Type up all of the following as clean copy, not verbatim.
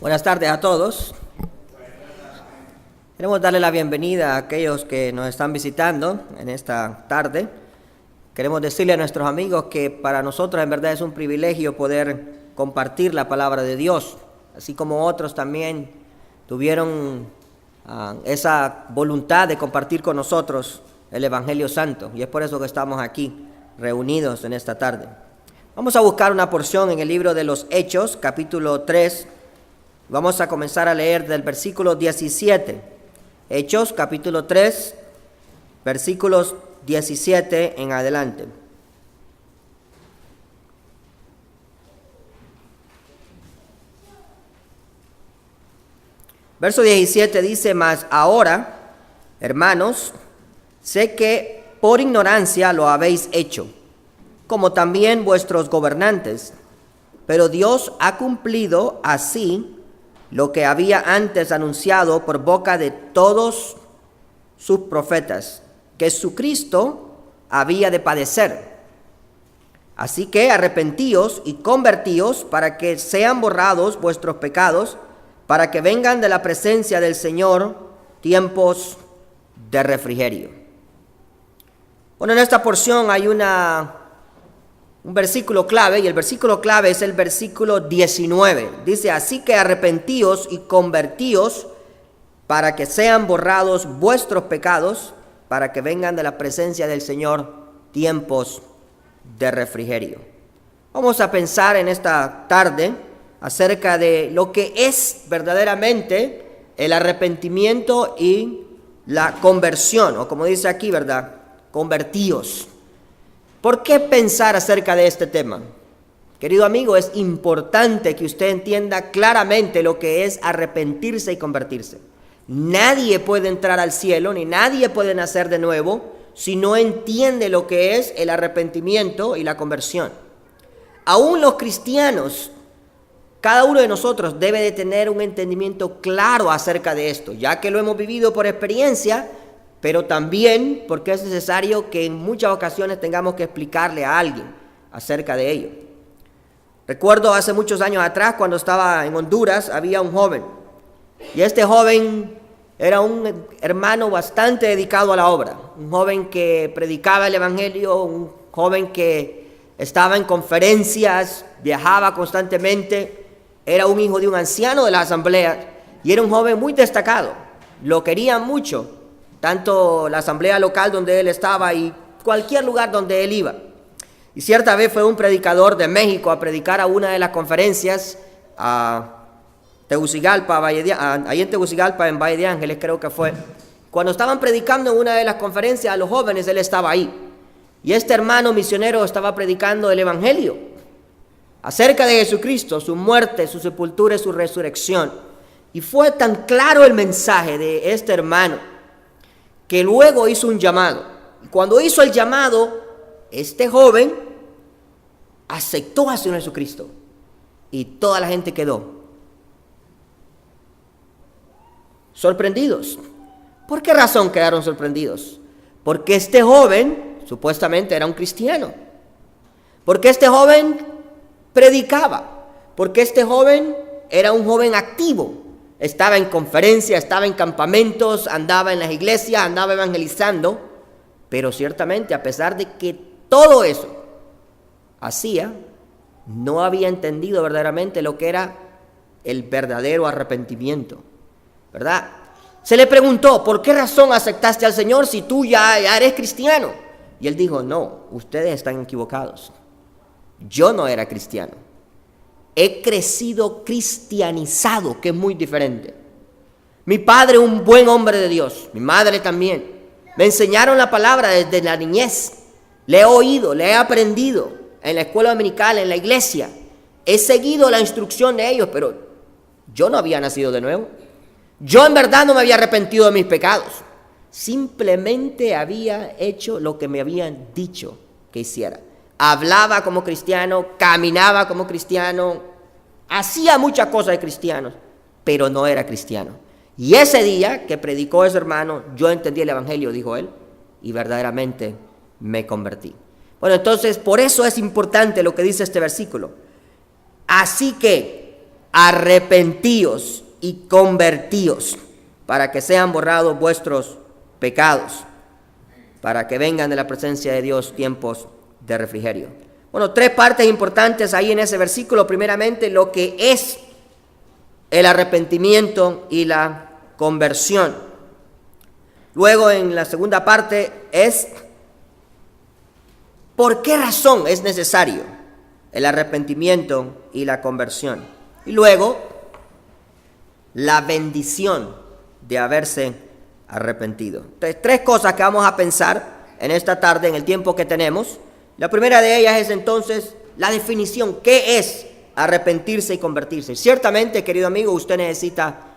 Buenas tardes a todos. Queremos darle la bienvenida a aquellos que nos están visitando en esta tarde. Queremos decirle a nuestros amigos que para nosotros en verdad es un privilegio poder compartir la palabra de Dios, así como otros también tuvieron esa voluntad de compartir con nosotros el Evangelio Santo, y es por eso que estamos aquí reunidos en esta tarde. Vamos a buscar una porción en el libro de los Hechos, capítulo 3. Vamos a comenzar a leer del versículo 17. Hechos, capítulo 3, versículos 17 en adelante. Verso 17 dice: Mas ahora, hermanos, sé que por ignorancia lo habéis hecho, como también vuestros gobernantes, pero Dios ha cumplido así lo que había antes anunciado por boca de todos sus profetas, que su Cristo había de padecer. Así que arrepentíos y convertíos para que sean borrados vuestros pecados, para que vengan de la presencia del Señor tiempos de refrigerio. Bueno, en esta porción hay un versículo clave, y el versículo clave es el versículo 19. Dice: así que arrepentíos y convertíos para que sean borrados vuestros pecados, para que vengan de la presencia del Señor tiempos de refrigerio. Vamos a pensar en esta tarde acerca de lo que es verdaderamente el arrepentimiento y la conversión, o como dice aquí, ¿verdad? Convertíos. ¿Por qué pensar acerca de este tema? Querido amigo, es importante que usted entienda claramente lo que es arrepentirse y convertirse. Nadie puede entrar al cielo, ni nadie puede nacer de nuevo, si no entiende lo que es el arrepentimiento y la conversión. Aún los cristianos, cada uno de nosotros debe de tener un entendimiento claro acerca de esto, ya que lo hemos vivido por experiencia, pero también porque es necesario que en muchas ocasiones tengamos que explicarle a alguien acerca de ello. Recuerdo hace muchos años atrás, cuando estaba en Honduras, había un joven, y este joven era un hermano bastante dedicado a la obra, un joven que predicaba el Evangelio, un joven que estaba en conferencias, viajaba constantemente, era un hijo de un anciano de la asamblea, y era un joven muy destacado, lo querían mucho, tanto la asamblea local donde él estaba y cualquier lugar donde él iba. Y cierta vez fue un predicador de México a predicar a una de las conferencias a Tegucigalpa, ahí en Tegucigalpa, en Valle de Ángeles creo que fue. Cuando estaban predicando en una de las conferencias a los jóvenes, él estaba ahí. Y este hermano misionero estaba predicando el Evangelio acerca de Jesucristo, su muerte, su sepultura y su resurrección. Y fue tan claro el mensaje de este hermano que luego hizo un llamado. Y cuando hizo el llamado, este joven aceptó al Señor Jesucristo. Y toda la gente quedó sorprendidos. ¿Por qué razón quedaron sorprendidos? Porque este joven supuestamente era un cristiano. Porque este joven predicaba. Porque este joven era un joven activo. Estaba en conferencias, estaba en campamentos, andaba en las iglesias, andaba evangelizando. Pero ciertamente, a pesar de que todo eso hacía, no había entendido verdaderamente lo que era el verdadero arrepentimiento, ¿verdad? Se le preguntó: ¿por qué razón aceptaste al Señor si tú ya eres cristiano? Y él dijo: no, ustedes están equivocados. Yo no era cristiano. He crecido cristianizado, que es muy diferente. Mi padre, un buen hombre de Dios, mi madre también. Me enseñaron la palabra desde la niñez. Le he oído, le he aprendido en la escuela dominical, en la iglesia. He seguido la instrucción de ellos, pero yo no había nacido de nuevo. Yo en verdad no me había arrepentido de mis pecados. Simplemente había hecho lo que me habían dicho que hiciera. Hablaba como cristiano, caminaba como cristiano, hacía muchas cosas de cristianos, pero no era cristiano. Y ese día que predicó ese hermano, yo entendí el Evangelio, dijo él, y verdaderamente me convertí. Bueno, entonces por eso es importante lo que dice este versículo. Así que arrepentíos y convertíos para que sean borrados vuestros pecados, para que vengan de la presencia de Dios tiempos de refrigerio. Bueno, tres partes importantes ahí en ese versículo. Primeramente, lo que es el arrepentimiento y la conversión. Luego, en la segunda parte, es por qué razón es necesario el arrepentimiento y la conversión. Y luego, la bendición de haberse arrepentido. Entonces, tres cosas que vamos a pensar en esta tarde, en el tiempo que tenemos. La primera de ellas es entonces la definición. ¿Qué es arrepentirse y convertirse? Ciertamente, querido amigo, usted necesita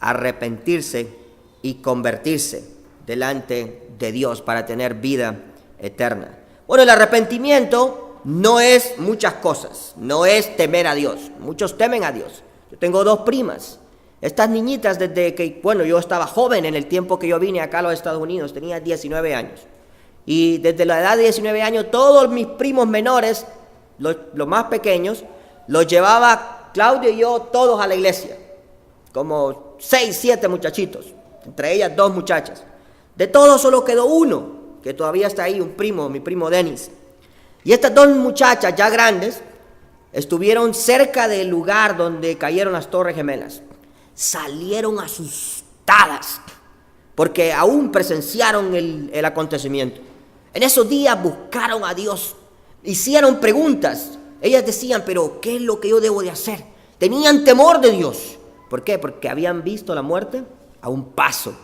arrepentirse y convertirse delante de Dios para tener vida eterna. Bueno, el arrepentimiento no es muchas cosas, no es temer a Dios. Muchos temen a Dios. Yo tengo dos primas. Estas niñitas desde que, yo estaba joven en el tiempo que yo vine acá a los Estados Unidos, tenía 19 años. Y desde la edad de 19 años, todos mis primos menores, los más pequeños, los llevaba Claudio y yo todos a la iglesia. Como 6, 7 muchachitos, entre ellas 2 muchachas. De todos solo quedó uno, que todavía está ahí, un primo, mi primo Denis. Y estas 2 muchachas ya grandes estuvieron cerca del lugar donde cayeron las Torres Gemelas. Salieron asustadas porque aún presenciaron el acontecimiento. En esos días buscaron a Dios, hicieron preguntas. Ellas decían, pero ¿qué es lo que yo debo de hacer? Tenían temor de Dios. ¿Por qué? Porque habían visto la muerte a un paso.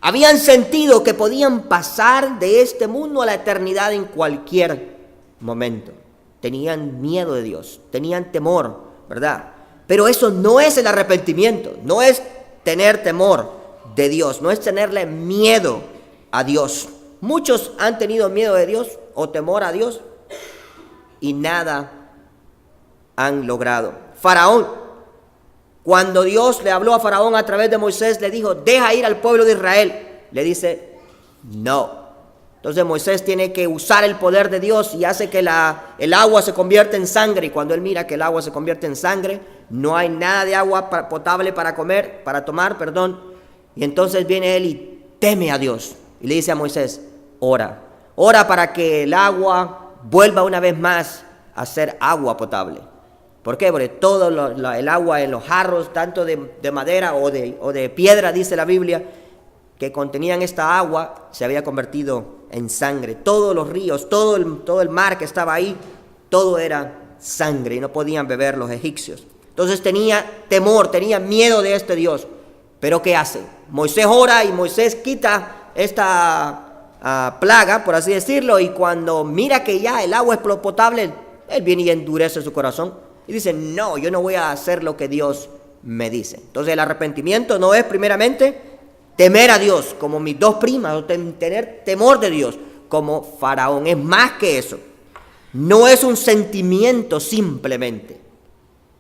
Habían sentido que podían pasar de este mundo a la eternidad en cualquier momento. Tenían miedo de Dios, tenían temor, ¿verdad? Pero eso no es el arrepentimiento, no es tener temor de Dios, no es tenerle miedo a Dios. Muchos han tenido miedo de Dios o temor a Dios y nada han logrado. Faraón, cuando Dios le habló a Faraón a través de Moisés, le dijo, deja ir al pueblo de Israel. Le dice, no. Entonces Moisés tiene que usar el poder de Dios y hace que el agua se convierta en sangre. Y cuando él mira que el agua se convierte en sangre, no hay nada de agua potable para tomar. Y entonces viene él y teme a Dios. Y le dice a Moisés, ora para que el agua vuelva una vez más a ser agua potable. ¿Por qué? Porque todo el agua en los jarros, tanto de madera o de piedra, dice la Biblia, que contenían esta agua, se había convertido en sangre. Todos los ríos, todo el mar que estaba ahí, todo era sangre y no podían beber los egipcios. Entonces tenía temor, tenía miedo de este Dios. ¿Pero qué hace? Moisés ora y Moisés quita esta plaga, por así decirlo, y cuando mira que ya el agua es potable, él viene y endurece su corazón y dice, no, yo no voy a hacer lo que Dios me dice. Entonces el arrepentimiento no es primeramente temer a Dios, como mis 2 primas, o tener temor de Dios, como Faraón. Es más que eso. No es un sentimiento simplemente.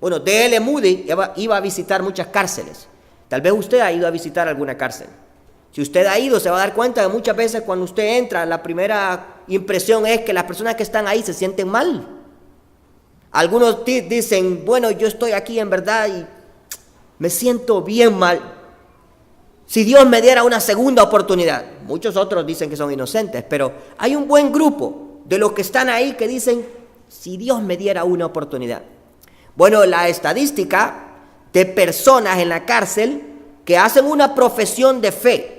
Bueno, D.L. Moody iba a visitar muchas cárceles. Tal vez usted ha ido a visitar alguna cárcel. Si usted ha ido, se va a dar cuenta que muchas veces cuando usted entra, la primera impresión es que las personas que están ahí se sienten mal. Algunos dicen, bueno, yo estoy aquí en verdad y me siento bien mal. Si Dios me diera una segunda oportunidad. Muchos otros dicen que son inocentes, pero hay un buen grupo de los que están ahí que dicen, si Dios me diera una oportunidad. Bueno, la estadística de personas en la cárcel que hacen una profesión de fe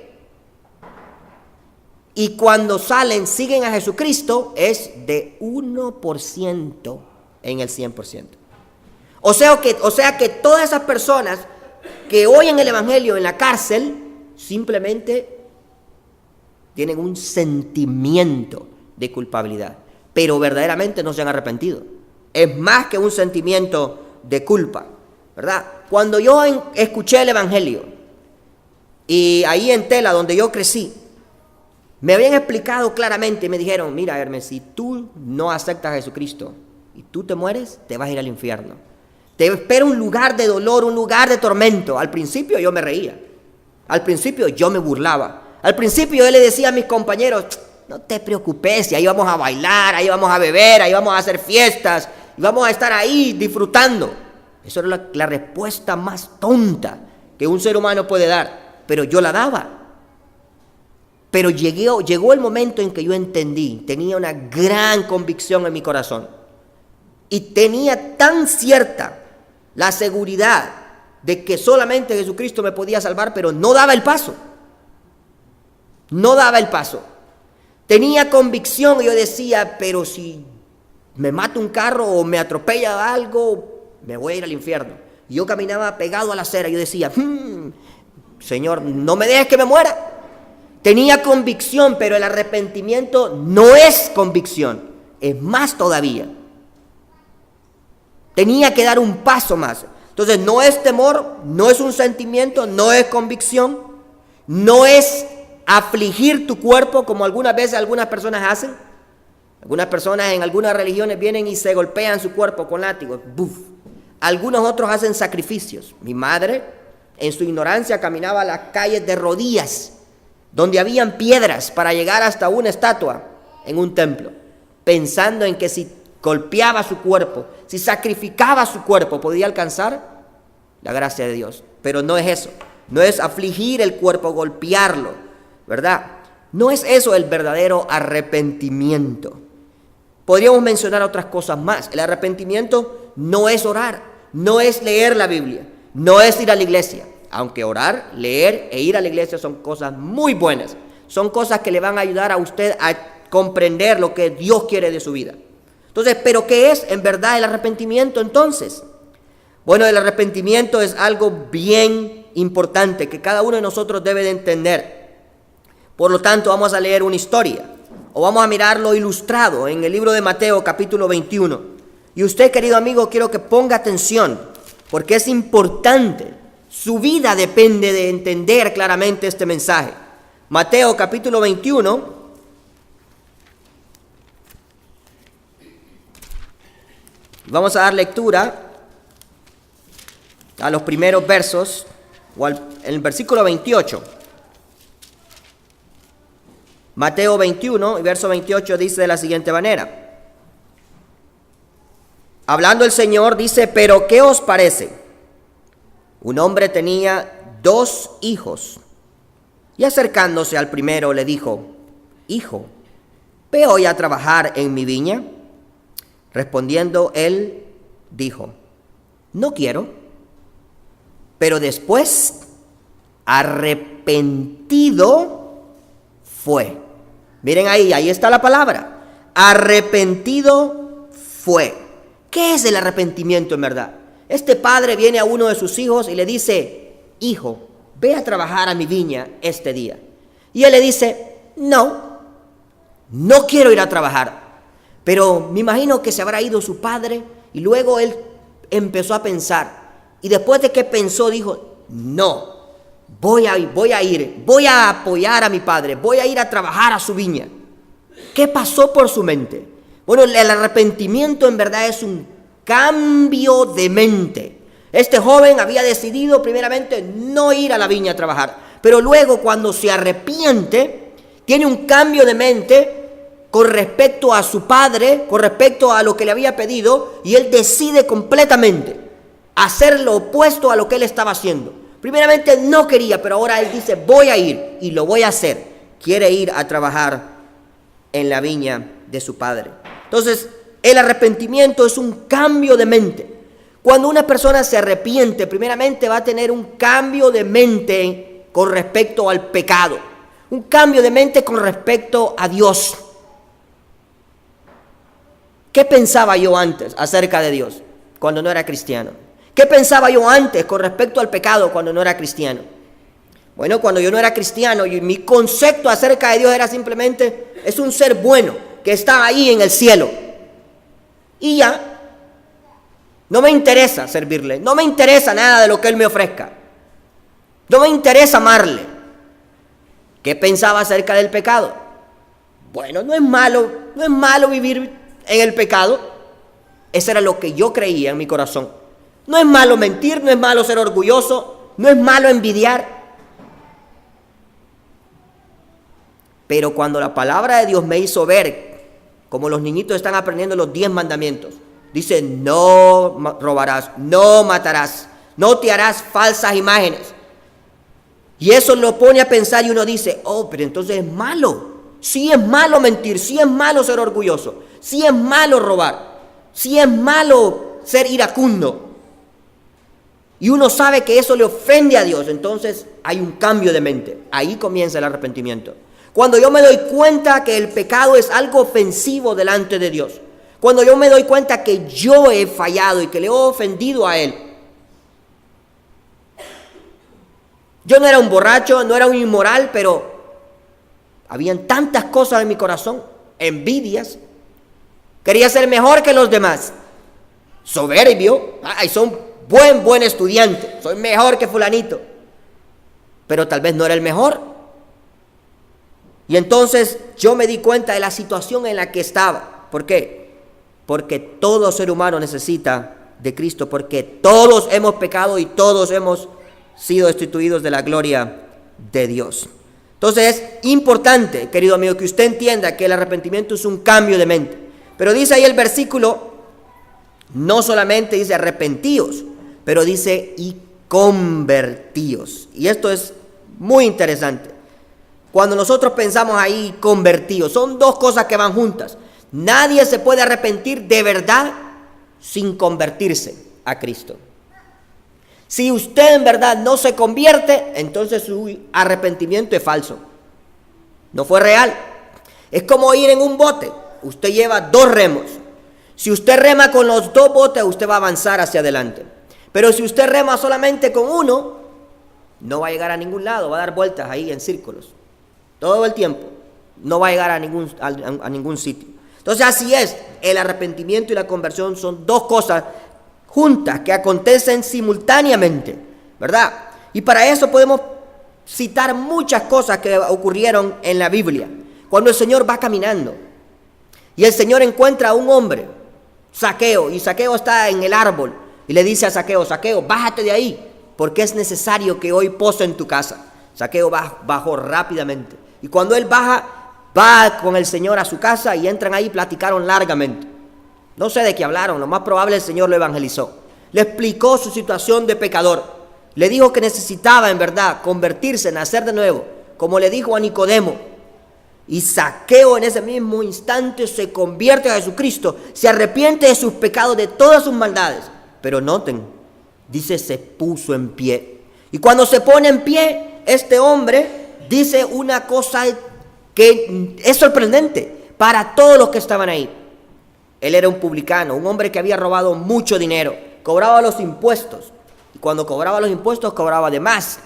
y cuando salen siguen a Jesucristo es de 1% en el 100%. O sea que todas esas personas que oyen el evangelio en la cárcel simplemente tienen un sentimiento de culpabilidad, pero verdaderamente no se han arrepentido. Es más que un sentimiento de culpa, ¿verdad? Cuando yo escuché el evangelio y ahí en Tela, donde yo crecí, me habían explicado claramente y me dijeron, mira Hermes, si tú no aceptas a Jesucristo y tú te mueres, te vas a ir al infierno. Te espera un lugar de dolor, un lugar de tormento. Al principio yo me reía. Al principio yo me burlaba. Al principio yo le decía a mis compañeros, no te preocupes, y ahí vamos a bailar, ahí vamos a beber, ahí vamos a hacer fiestas, y vamos a estar ahí disfrutando. Eso era la respuesta más tonta que un ser humano puede dar, pero yo la daba. Pero llegó el momento en que yo entendí, tenía una gran convicción en mi corazón y tenía tan cierta la seguridad de que solamente Jesucristo me podía salvar, pero no daba el paso. No daba el paso. Tenía convicción y yo decía, pero si me mata un carro o me atropella algo, me voy a ir al infierno. Y yo caminaba pegado a la acera y yo decía, Señor, no me dejes que me muera. Tenía convicción, pero el arrepentimiento no es convicción, es más todavía. Tenía que dar un paso más. Entonces no es temor, no es un sentimiento, no es convicción, no es afligir tu cuerpo como algunas veces algunas personas hacen. Algunas personas en algunas religiones vienen y se golpean su cuerpo con látigos. ¡Buf! Algunos otros hacen sacrificios. Mi madre, en su ignorancia, caminaba a las calles de rodillas, donde habían piedras para llegar hasta una estatua en un templo, pensando en que si golpeaba su cuerpo, si sacrificaba su cuerpo, podía alcanzar la gracia de Dios. Pero no es eso, no es afligir el cuerpo, golpearlo, ¿verdad? No es eso el verdadero arrepentimiento. Podríamos mencionar otras cosas más. El arrepentimiento no es orar, no es leer la Biblia, no es ir a la iglesia. Aunque orar, leer e ir a la iglesia son cosas muy buenas. Son cosas que le van a ayudar a usted a comprender lo que Dios quiere de su vida. Entonces, ¿pero qué es en verdad el arrepentimiento entonces? Bueno, el arrepentimiento es algo bien importante que cada uno de nosotros debe de entender. Por lo tanto, vamos a leer una historia o vamos a mirarlo ilustrado en el libro de Mateo capítulo 21. Y usted, querido amigo, quiero que ponga atención porque es importante. Su vida depende de entender claramente este mensaje. Mateo capítulo 21. Vamos a dar lectura a los primeros versos, o en el versículo 28. Mateo 21, y verso 28 dice de la siguiente manera. Hablando el Señor, dice, pero ¿qué os parece? Un hombre tenía 2 hijos, y acercándose al primero le dijo, Hijo, ve hoy a trabajar en mi viña. Respondiendo él, dijo, No quiero. Pero después, arrepentido fue. Miren ahí está la palabra. Arrepentido fue. ¿Qué es el arrepentimiento en verdad? Este padre viene a uno de sus hijos y le dice, Hijo, ve a trabajar a mi viña este día. Y él le dice, no quiero ir a trabajar. Pero me imagino que se habrá ido su padre y luego él empezó a pensar. Y después de que pensó, dijo, no, voy a ir, voy a apoyar a mi padre, voy a ir a trabajar a su viña. ¿Qué pasó por su mente? Bueno, el arrepentimiento en verdad es un cambio de mente. Este joven había decidido primeramente no ir a la viña a trabajar, pero luego cuando se arrepiente, tiene un cambio de mente con respecto a su padre, con respecto a lo que le había pedido, y él decide completamente hacer lo opuesto a lo que él estaba haciendo. Primeramente no quería, pero ahora él dice, voy a ir y lo voy a hacer. Quiere ir a trabajar en la viña de su padre. Entonces, el arrepentimiento es un cambio de mente. Cuando una persona se arrepiente, primeramente va a tener un cambio de mente con respecto al pecado, un cambio de mente con respecto a Dios. ¿Qué pensaba yo antes acerca de Dios cuando no era cristiano? ¿Qué pensaba yo antes con respecto al pecado cuando no era cristiano? Bueno, cuando yo no era cristiano, mi concepto acerca de Dios era simplemente, es un ser bueno que está ahí en el cielo. Y ya, no me interesa servirle, no me interesa nada de lo que Él me ofrezca. No me interesa amarle. ¿Qué pensaba acerca del pecado? Bueno, no es malo vivir en el pecado. Eso era lo que yo creía en mi corazón. No es malo mentir, no es malo ser orgulloso, no es malo envidiar. Pero cuando la palabra de Dios me hizo ver, como los niñitos están aprendiendo los 10 mandamientos, Dice, no robarás, no matarás, no te harás falsas imágenes. Y eso lo pone a pensar y uno dice, oh, pero entonces es malo. Sí es malo mentir, sí es malo ser orgulloso, sí es malo robar, sí es malo ser iracundo. Y uno sabe que eso le ofende a Dios, entonces hay un cambio de mente. Ahí comienza el arrepentimiento. Cuando yo me doy cuenta que el pecado es algo ofensivo delante de Dios. Cuando yo me doy cuenta que yo he fallado y que le he ofendido a Él. Yo no era un borracho, no era un inmoral, pero habían tantas cosas en mi corazón, envidias. Quería ser mejor que los demás. Soberbio, soy un buen estudiante, soy mejor que fulanito. Pero tal vez no era el mejor. Y entonces yo me di cuenta de la situación en la que estaba. ¿Por qué? Porque todo ser humano necesita de Cristo, porque todos hemos pecado y todos hemos sido destituidos de la gloria de Dios. Entonces es importante, querido amigo, que usted entienda que el arrepentimiento es un cambio de mente. Pero dice ahí el versículo, no solamente dice arrepentíos, pero dice y convertíos. Y esto es muy interesante. Cuando nosotros pensamos ahí convertidos, son dos cosas que van juntas. Nadie se puede arrepentir de verdad sin convertirse a Cristo. Si usted en verdad no se convierte, entonces su arrepentimiento es falso. No fue real. Es como ir en un bote. Usted lleva 2 remos. Si usted rema con los 2 botes, usted va a avanzar hacia adelante. Pero si usted rema solamente con uno, no va a llegar a ningún lado, va a dar vueltas ahí en círculos. Todo el tiempo. No va a llegar a ningún sitio. Entonces así es. El arrepentimiento y la conversión son 2 cosas juntas que acontecen simultáneamente, ¿verdad? Y para eso podemos citar muchas cosas que ocurrieron en la Biblia. Cuando el Señor va caminando y el Señor encuentra a un hombre, Zaqueo, y Zaqueo está en el árbol y le dice a Zaqueo, Zaqueo, bájate de ahí porque es necesario que hoy pose en tu casa. Zaqueo bajó rápidamente y cuando él baja, va con el Señor a su casa y entran ahí y platicaron largamente. No sé de qué hablaron, lo más probable el Señor lo evangelizó. Le explicó su situación de pecador. Le dijo que necesitaba en verdad convertirse, nacer de nuevo, como le dijo a Nicodemo. Y Zaqueo en ese mismo instante se convierte a Jesucristo, se arrepiente de sus pecados, de todas sus maldades. Pero noten, dice se puso en pie. Y cuando se pone en pie, este hombre dice una cosa que es sorprendente para todos los que estaban ahí. Él era un publicano, un hombre que había robado mucho dinero, cobraba los impuestos. Y cuando cobraba los impuestos, cobraba de más.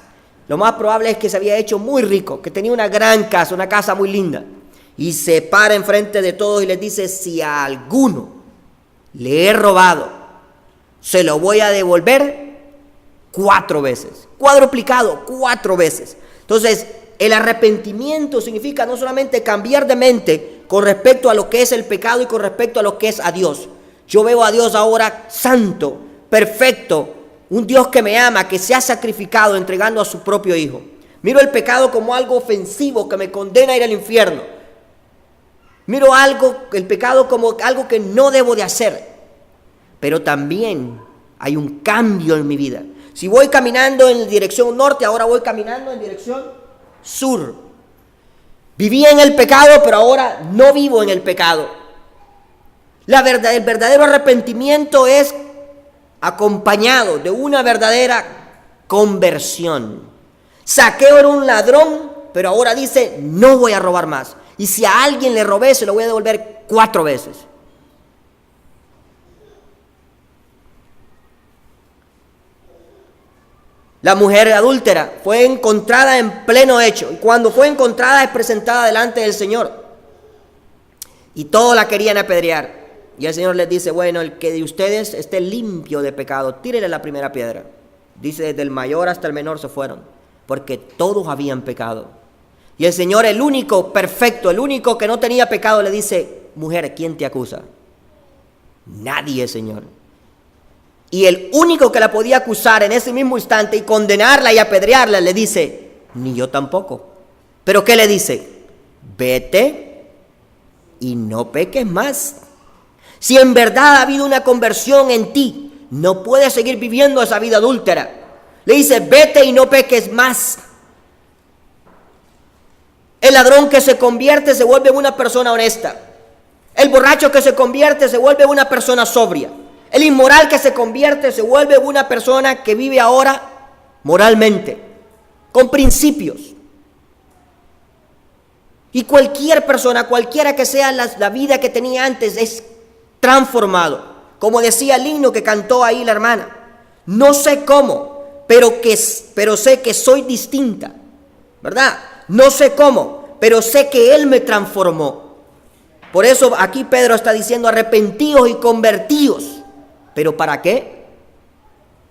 Lo más probable es que se había hecho muy rico, que tenía una gran casa, una casa muy linda. Y se para enfrente de todos y les dice, si a alguno le he robado, se lo voy a devolver 4 veces. Cuadruplicado, 4 veces. Entonces, el arrepentimiento significa no solamente cambiar de mente con respecto a lo que es el pecado y con respecto a lo que es a Dios. Yo veo a Dios ahora santo, perfecto, un Dios que me ama, que se ha sacrificado entregando a su propio Hijo. Miro el pecado como algo ofensivo que me condena a ir al infierno. Miro el pecado como algo que no debo de hacer. Pero también hay un cambio en mi vida. Si voy caminando en dirección norte, ahora voy caminando en dirección sur. Vivía en el pecado, pero ahora no vivo en el pecado. El verdadero arrepentimiento es acompañado de una verdadera conversión. Zaqueo era un ladrón, pero ahora dice, no voy a robar más. Y si a alguien le robé, se lo voy a devolver 4 veces. La mujer adúltera fue encontrada en pleno hecho. Y cuando fue encontrada es presentada delante del Señor. Y todos la querían apedrear. Y el Señor les dice, bueno, el que de ustedes esté limpio de pecado, tírele la primera piedra. Dice, desde el mayor hasta el menor se fueron. Porque todos habían pecado. Y el Señor, el único perfecto, el único que no tenía pecado, le dice, mujer, ¿quién te acusa? Nadie, Señor. Y el único que la podía acusar en ese mismo instante y condenarla y apedrearla, le dice, ni yo tampoco. ¿Pero qué le dice? Vete y no peques más. Si en verdad ha habido una conversión en ti, no puedes seguir viviendo esa vida adúltera. Le dice, vete y no peques más. El ladrón que se convierte se vuelve una persona honesta. El borracho que se convierte se vuelve una persona sobria. El inmoral que se convierte se vuelve una persona que vive ahora moralmente, con principios. Y cualquier persona, cualquiera que sea la vida que tenía antes, es transformado. Como decía el himno que cantó ahí la hermana. No sé cómo, pero sé que soy distinta, ¿verdad? No sé cómo, pero sé que Él me transformó. Por eso aquí Pedro está diciendo, arrepentíos y convertíos. ¿Pero para qué?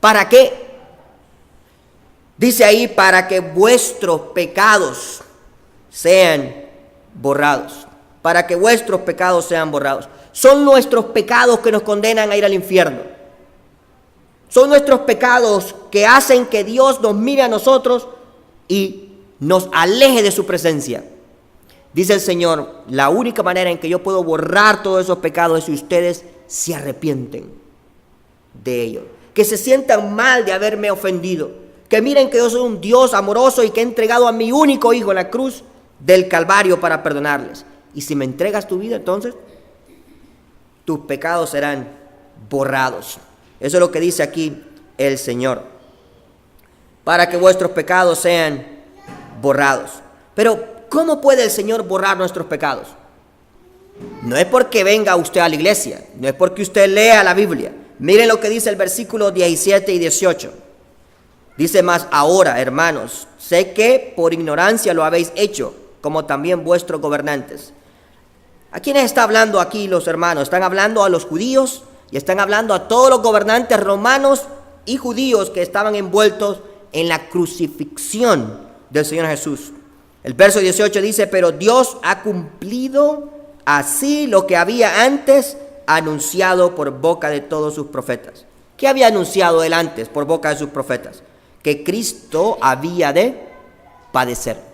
¿Para qué? Dice ahí, para que vuestros pecados sean borrados. Para que vuestros pecados sean borrados. Son nuestros pecados que nos condenan a ir al infierno. Son nuestros pecados que hacen que Dios nos mire a nosotros y nos aleje de su presencia. Dice el Señor, la única manera en que yo puedo borrar todos esos pecados es si ustedes se arrepienten de ellos. Que se sientan mal de haberme ofendido. Que miren que yo soy un Dios amoroso y que he entregado a mi único Hijo en la cruz del Calvario para perdonarles. Y si me entregas tu vida, entonces tus pecados serán borrados. Eso es lo que dice aquí el Señor. Para que vuestros pecados sean borrados. Pero, ¿cómo puede el Señor borrar nuestros pecados? No es porque venga usted a la iglesia. No es porque usted lea la Biblia. Miren lo que dice el versículo 17 y 18. Dice más, ahora, hermanos, sé que por ignorancia lo habéis hecho, como también vuestros gobernantes. ¿A quiénes está hablando aquí los hermanos? Están hablando a los judíos y están hablando a todos los gobernantes romanos y judíos que estaban envueltos en la crucifixión del Señor Jesús. El verso 18 dice, pero Dios ha cumplido así lo que había antes anunciado por boca de todos sus profetas. ¿Qué había anunciado él antes por boca de sus profetas? Que Cristo había de padecer.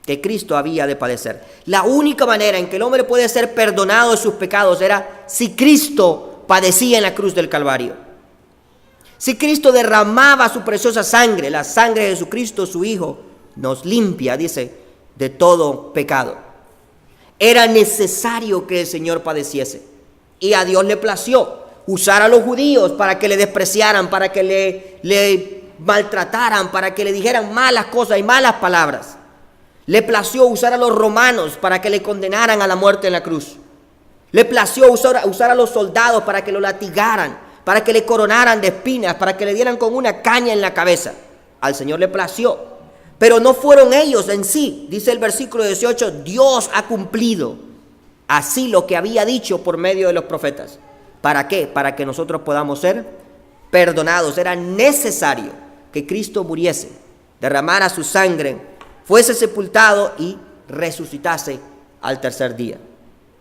Que Cristo había de padecer. La única manera en que el hombre puede ser perdonado de sus pecados era si Cristo padecía en la cruz del Calvario. Si Cristo derramaba su preciosa sangre, la sangre de Jesucristo, su Hijo, nos limpia, dice, de todo pecado. Era necesario que el Señor padeciese. Y a Dios le plació usar a los judíos para que le despreciaran, para que le maltrataran, para que le dijeran malas cosas y malas palabras. Le plació usar a los romanos para que le condenaran a la muerte en la cruz. Le plació usar a los soldados para que lo latigaran, para que le coronaran de espinas, para que le dieran con una caña en la cabeza. Al Señor le plació. Pero no fueron ellos en sí. Dice el versículo 18, Dios ha cumplido así lo que había dicho por medio de los profetas. ¿Para qué? Para que nosotros podamos ser perdonados. Era necesario que Cristo muriese, derramara su sangre, fuese sepultado y resucitase al tercer día.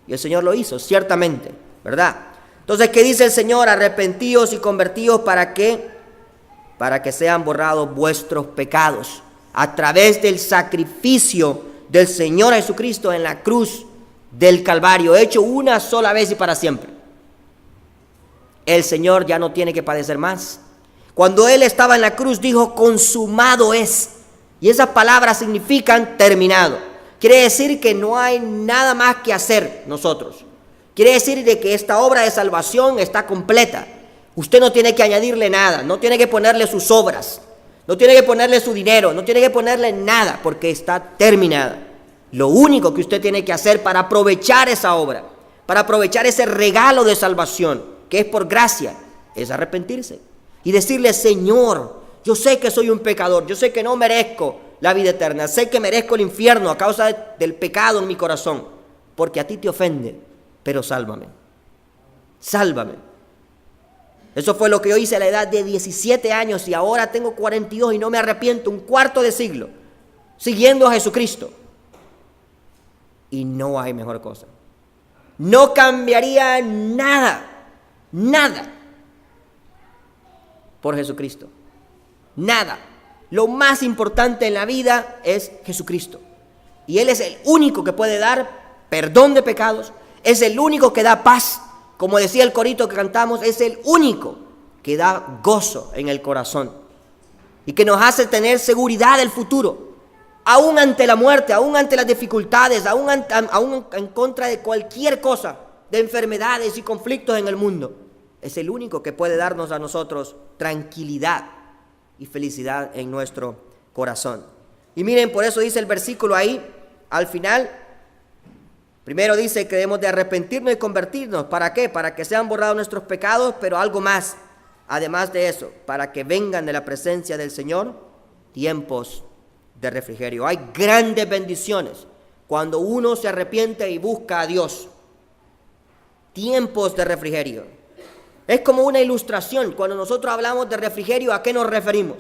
Y el Señor lo hizo, ciertamente, ¿verdad? Entonces, ¿qué dice el Señor? Arrepentíos y convertíos, ¿para qué? Para que sean borrados vuestros pecados a través del sacrificio del Señor Jesucristo en la cruz del Calvario, hecho una sola vez y para siempre. El Señor ya no tiene que padecer más. Cuando Él estaba en la cruz dijo, consumado es. Y esas palabras significan terminado. Quiere decir que no hay nada más que hacer nosotros. Quiere decir de que esta obra de salvación está completa. Usted no tiene que añadirle nada, no tiene que ponerle sus obras, no tiene que ponerle su dinero, no tiene que ponerle nada, porque está terminada. Lo único que usted tiene que hacer para aprovechar esa obra, para aprovechar ese regalo de salvación, que es por gracia, es arrepentirse y decirle, Señor, yo sé que soy un pecador, yo sé que no merezco la vida eterna, sé que merezco el infierno a causa del pecado en mi corazón, porque a ti te ofende, pero sálvame, sálvame. Eso fue lo que yo hice a la edad de 17 años y ahora tengo 42 y no me arrepiento, un cuarto de siglo, siguiendo a Jesucristo. Y no hay mejor cosa. No cambiaría nada, nada por Jesucristo. Nada. Lo más importante en la vida es Jesucristo. Y Él es el único que puede dar perdón de pecados. Es el único que da paz como decía el corito que cantamos, es el único que da gozo en el corazón y que nos hace tener seguridad del futuro, aún ante la muerte, aún ante las dificultades, aún en contra de cualquier cosa, de enfermedades y conflictos en el mundo. Es el único que puede darnos a nosotros tranquilidad y felicidad en nuestro corazón. Y miren, por eso dice el versículo ahí, al final, primero dice que debemos de arrepentirnos y convertirnos. ¿Para qué? Para que sean borrados nuestros pecados, pero algo más, además de eso, para que vengan de la presencia del Señor tiempos de refrigerio. Hay grandes bendiciones cuando uno se arrepiente y busca a Dios. Tiempos de refrigerio. Es como una ilustración. Cuando nosotros hablamos de refrigerio, ¿a qué nos referimos?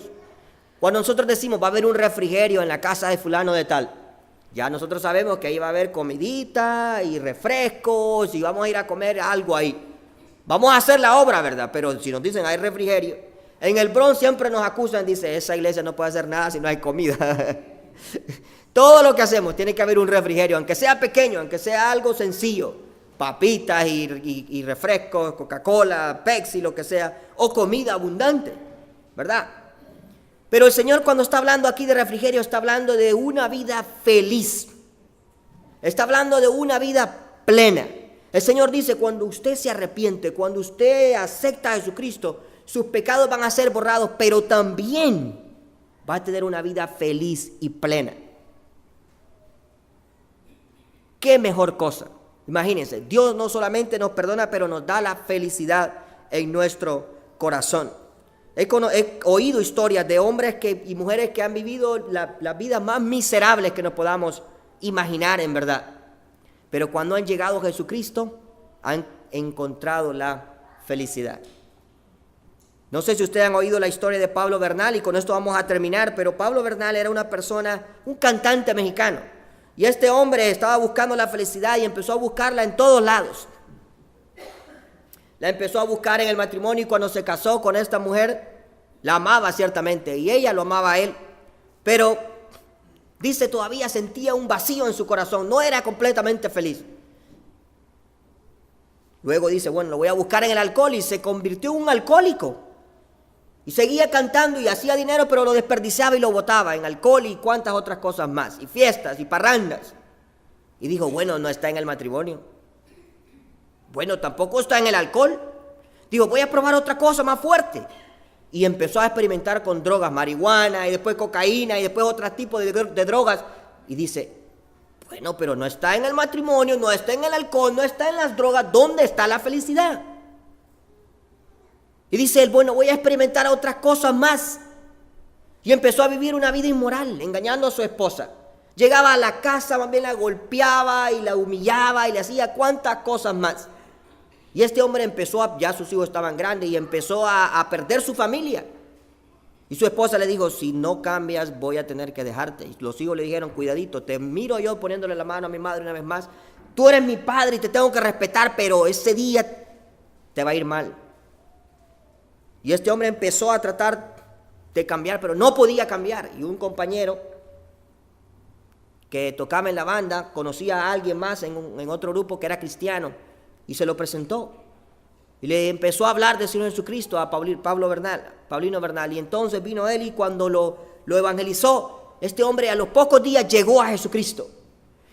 Cuando nosotros decimos, va a haber un refrigerio en la casa de fulano de tal, ya nosotros sabemos que ahí va a haber comidita y refrescos y vamos a ir a comer algo ahí. Vamos a hacer la obra, ¿verdad? Pero si nos dicen hay refrigerio, en el Bronx siempre nos acusan, dice, esa iglesia no puede hacer nada si no hay comida. Todo lo que hacemos tiene que haber un refrigerio, aunque sea pequeño, aunque sea algo sencillo. Papitas y refrescos, Coca-Cola, Pepsi, lo que sea, o comida abundante, ¿verdad? Pero el Señor, cuando está hablando aquí de refrigerio, está hablando de una vida feliz, está hablando de una vida plena. El Señor dice, cuando usted se arrepiente, cuando usted acepta a Jesucristo, sus pecados van a ser borrados, pero también va a tener una vida feliz y plena. ¿Qué mejor cosa? Imagínense, Dios no solamente nos perdona, pero nos da la felicidad en nuestro corazón. He oído historias de hombres y mujeres que han vivido las vidas más miserables que nos podamos imaginar en verdad. Pero cuando han llegado a Jesucristo, han encontrado la felicidad. No sé si ustedes han oído la historia de Pablo Bernal, y con esto vamos a terminar, pero Pablo Bernal era una persona, un cantante mexicano. Y este hombre estaba buscando la felicidad y empezó a buscarla en todos lados. La empezó a buscar en el matrimonio, y cuando se casó con esta mujer, la amaba ciertamente y ella lo amaba a él. Pero dice, todavía sentía un vacío en su corazón, no era completamente feliz. Luego dice, bueno, lo voy a buscar en el alcohol, y se convirtió en un alcohólico. Y seguía cantando y hacía dinero, pero lo desperdiciaba y lo botaba en alcohol y cuantas otras cosas más, y fiestas y parrandas. Y dijo, bueno, no está en el matrimonio. Bueno, tampoco está en el alcohol. Dijo, voy a probar otra cosa más fuerte. Y empezó a experimentar con drogas, marihuana y después cocaína y después otro tipo de drogas. Y dice, bueno, pero no está en el matrimonio, no está en el alcohol, no está en las drogas. ¿Dónde está la felicidad? Y dice él, bueno, voy a experimentar otras cosas más. Y empezó a vivir una vida inmoral, engañando a su esposa. Llegaba a la casa, más bien la golpeaba y la humillaba y le hacía cuantas cosas más. Y este hombre empezó, ya sus hijos estaban grandes, y empezó a perder su familia. Y su esposa le dijo, si no cambias voy a tener que dejarte. Y los hijos le dijeron, cuidadito, te miro yo poniéndole la mano a mi madre una vez más. Tú eres mi padre y te tengo que respetar, pero ese día te va a ir mal. Y este hombre empezó a tratar de cambiar, pero no podía cambiar. Y un compañero que tocaba en la banda conocía a alguien más en otro grupo que era cristiano, y se lo presentó. Y le empezó a hablar del Señor Jesucristo a Paulino Bernal. Y entonces vino él, y cuando lo evangelizó, este hombre a los pocos días llegó a Jesucristo.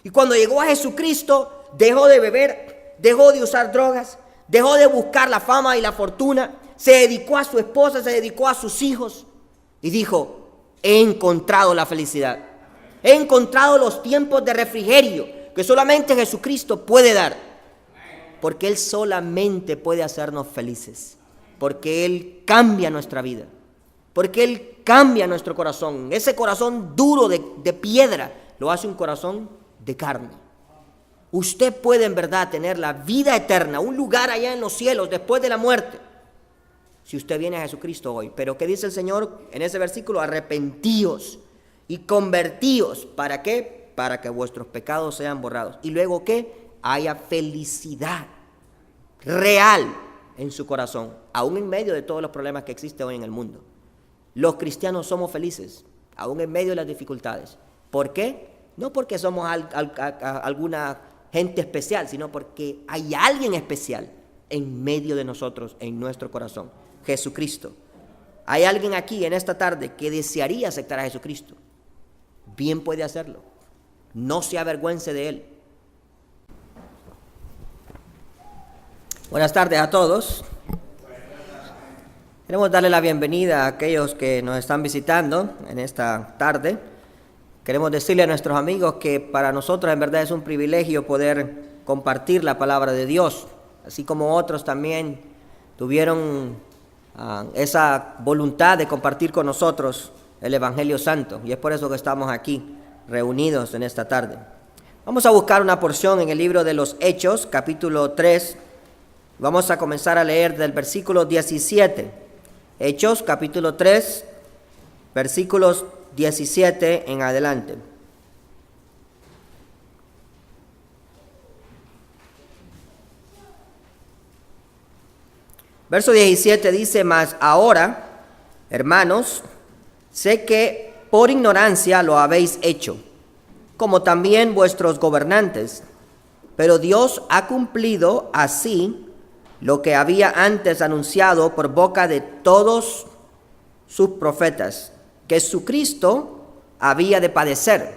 Y cuando llegó a Jesucristo, dejó de beber, dejó de usar drogas, dejó de buscar la fama y la fortuna. Se dedicó a su esposa, se dedicó a sus hijos y dijo, he encontrado la felicidad. He encontrado los tiempos de refrigerio que solamente Jesucristo puede dar. Porque Él solamente puede hacernos felices. Porque Él cambia nuestra vida. Porque Él cambia nuestro corazón. Ese corazón duro de piedra lo hace un corazón de carne. Usted puede en verdad tener la vida eterna, un lugar allá en los cielos después de la muerte, si usted viene a Jesucristo hoy. Pero ¿qué dice el Señor en ese versículo? Arrepentíos y convertíos. ¿Para qué? Para que vuestros pecados sean borrados. Y luego ¿qué? Haya felicidad real en su corazón, aún en medio de todos los problemas que existen hoy en el mundo. Los cristianos somos felices, aún en medio de las dificultades. ¿Por qué? No porque somos alguna gente especial, sino porque hay alguien especial en medio de nosotros, en nuestro corazón. Jesucristo. ¿Hay alguien aquí en esta tarde que desearía aceptar a Jesucristo? Bien puede hacerlo. No se avergüence de Él. Buenas tardes a todos. Queremos darle la bienvenida a aquellos que nos están visitando en esta tarde. Queremos decirle a nuestros amigos que para nosotros en verdad es un privilegio poder compartir la palabra de Dios, así como otros también tuvieron esa voluntad de compartir con nosotros el Evangelio Santo, y es por eso que estamos aquí reunidos en esta tarde. Vamos a buscar una porción en el libro de los Hechos, capítulo 3. Vamos a comenzar a leer del versículo 17. Hechos, capítulo 3, versículos 17 en adelante. Verso 17 dice: mas ahora, hermanos, sé que por ignorancia lo habéis hecho, como también vuestros gobernantes, pero Dios ha cumplido así lo que había antes anunciado por boca de todos sus profetas, que Jesucristo había de padecer.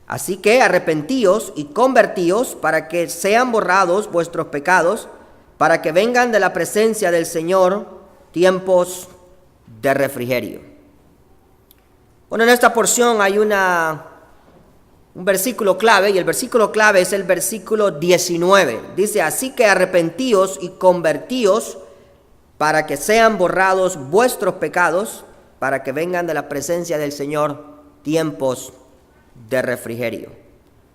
Así que arrepentíos y convertíos para que sean borrados vuestros pecados, para que vengan de la presencia del Señor tiempos de refrigerio. Bueno, en esta porción hay un versículo clave, y el versículo clave es el versículo 19. Dice: así que arrepentíos y convertíos para que sean borrados vuestros pecados, para que vengan de la presencia del Señor tiempos de refrigerio.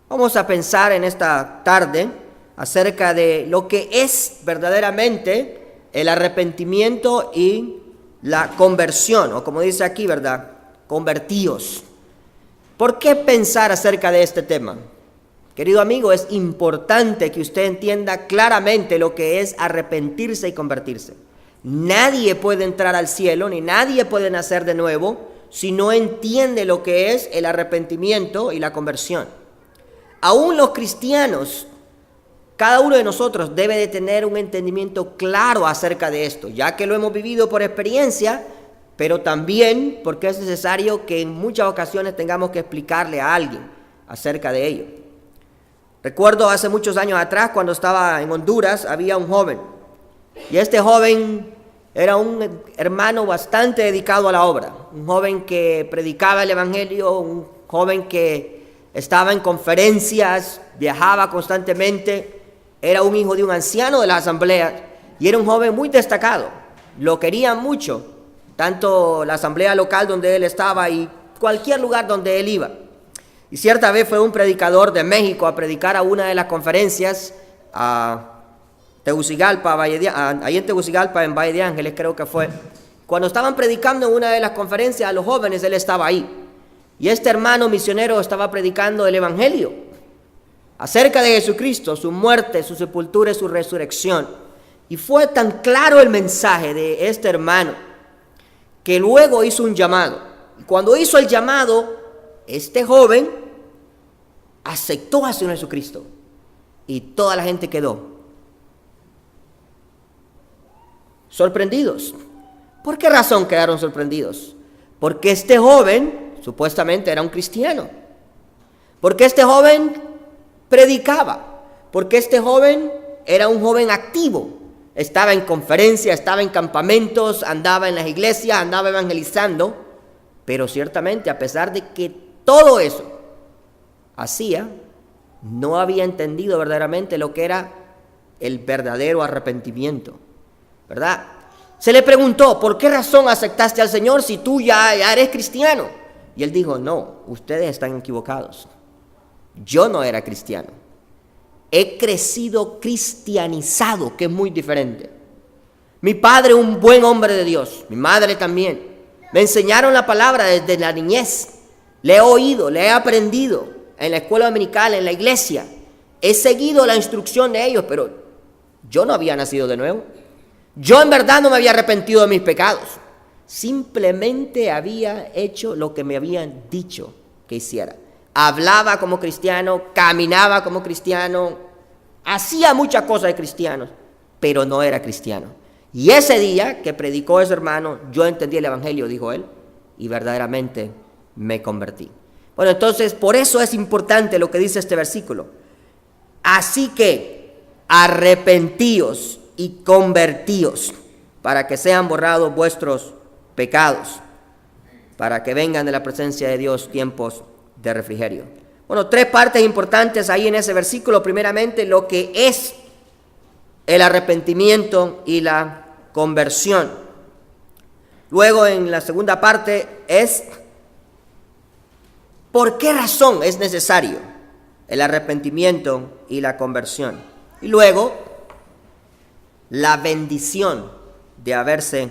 Vamos a pensar en esta tarde acerca de lo que es verdaderamente el arrepentimiento y la conversión, o como dice aquí, ¿verdad? Convertíos. ¿Por qué pensar acerca de este tema? Querido amigo, es importante que usted entienda claramente lo que es arrepentirse y convertirse. Nadie puede entrar al cielo, ni nadie puede nacer de nuevo, si no entiende lo que es el arrepentimiento y la conversión. Aún los cristianos, cada uno de nosotros debe de tener un entendimiento claro acerca de esto, ya que lo hemos vivido por experiencia, pero también porque es necesario que en muchas ocasiones tengamos que explicarle a alguien acerca de ello. Recuerdo hace muchos años atrás, cuando estaba en Honduras, había un joven, y este joven era un hermano bastante dedicado a la obra, un joven que predicaba el Evangelio, un joven que estaba en conferencias, viajaba constantemente, era un hijo de un anciano de la asamblea, y era un joven muy destacado. Lo querían mucho, tanto la asamblea local donde él estaba y cualquier lugar donde él iba. Y cierta vez fue un predicador de México a predicar a una de las conferencias a Tegucigalpa, ahí en Tegucigalpa, en Valle de Ángeles creo que fue. Cuando estaban predicando en una de las conferencias a los jóvenes, él estaba ahí. Y este hermano misionero estaba predicando el Evangelio acerca de Jesucristo, su muerte, su sepultura y su resurrección. Y fue tan claro el mensaje de este hermano que luego hizo un llamado. Y cuando hizo el llamado, este joven aceptó a Señor Jesucristo. Y toda la gente quedó sorprendidos. ¿Por qué razón quedaron sorprendidos? Porque este joven supuestamente era un cristiano. Porque este joven predicaba. Porque este joven era un joven activo. Estaba en conferencias, estaba en campamentos, andaba en las iglesias, andaba evangelizando. Pero ciertamente, a pesar de que todo eso hacía, no había entendido verdaderamente lo que era el verdadero arrepentimiento, ¿verdad? Se le preguntó: ¿por qué razón aceptaste al Señor si tú ya eres cristiano? Y él dijo: no, ustedes están equivocados. Yo no era cristiano. He crecido cristianizado, que es muy diferente. Mi padre, un buen hombre de Dios, mi madre también. Me enseñaron la palabra desde la niñez. Le he oído, le he aprendido en la escuela dominical, en la iglesia. He seguido la instrucción de ellos, pero yo no había nacido de nuevo. Yo en verdad no me había arrepentido de mis pecados. Simplemente había hecho lo que me habían dicho que hiciera. Hablaba como cristiano, caminaba como cristiano, hacía muchas cosas de cristianos, pero no era cristiano. Y ese día que predicó ese hermano, yo entendí el evangelio, dijo él, y verdaderamente me convertí. Bueno, entonces por eso es importante lo que dice este versículo. Así que arrepentíos y convertíos para que sean borrados vuestros pecados, para que vengan de la presencia de Dios tiempos de refrigerio. Bueno, tres partes importantes ahí en ese versículo. Primeramente, lo que es el arrepentimiento y la conversión. Luego, en la segunda parte, es por qué razón es necesario el arrepentimiento y la conversión. Y luego, la bendición de haberse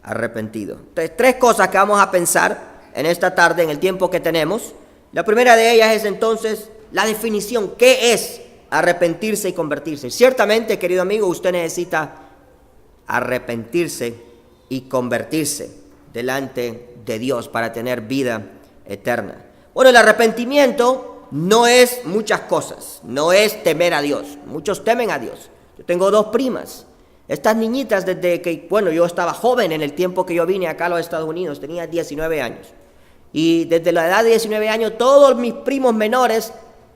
arrepentido. Entonces, tres cosas que vamos a pensar en esta tarde, en el tiempo que tenemos. La primera de ellas es entonces la definición. ¿Qué es arrepentirse y convertirse? Ciertamente, querido amigo, usted necesita arrepentirse y convertirse delante de Dios para tener vida eterna. Bueno, el arrepentimiento no es muchas cosas, no es temer a Dios. Muchos temen a Dios. Yo tengo dos primas. Estas niñitas desde que, yo estaba joven en el tiempo que yo vine acá a los Estados Unidos, tenía 19 años. Y desde la edad de 19 años, todos mis primos menores,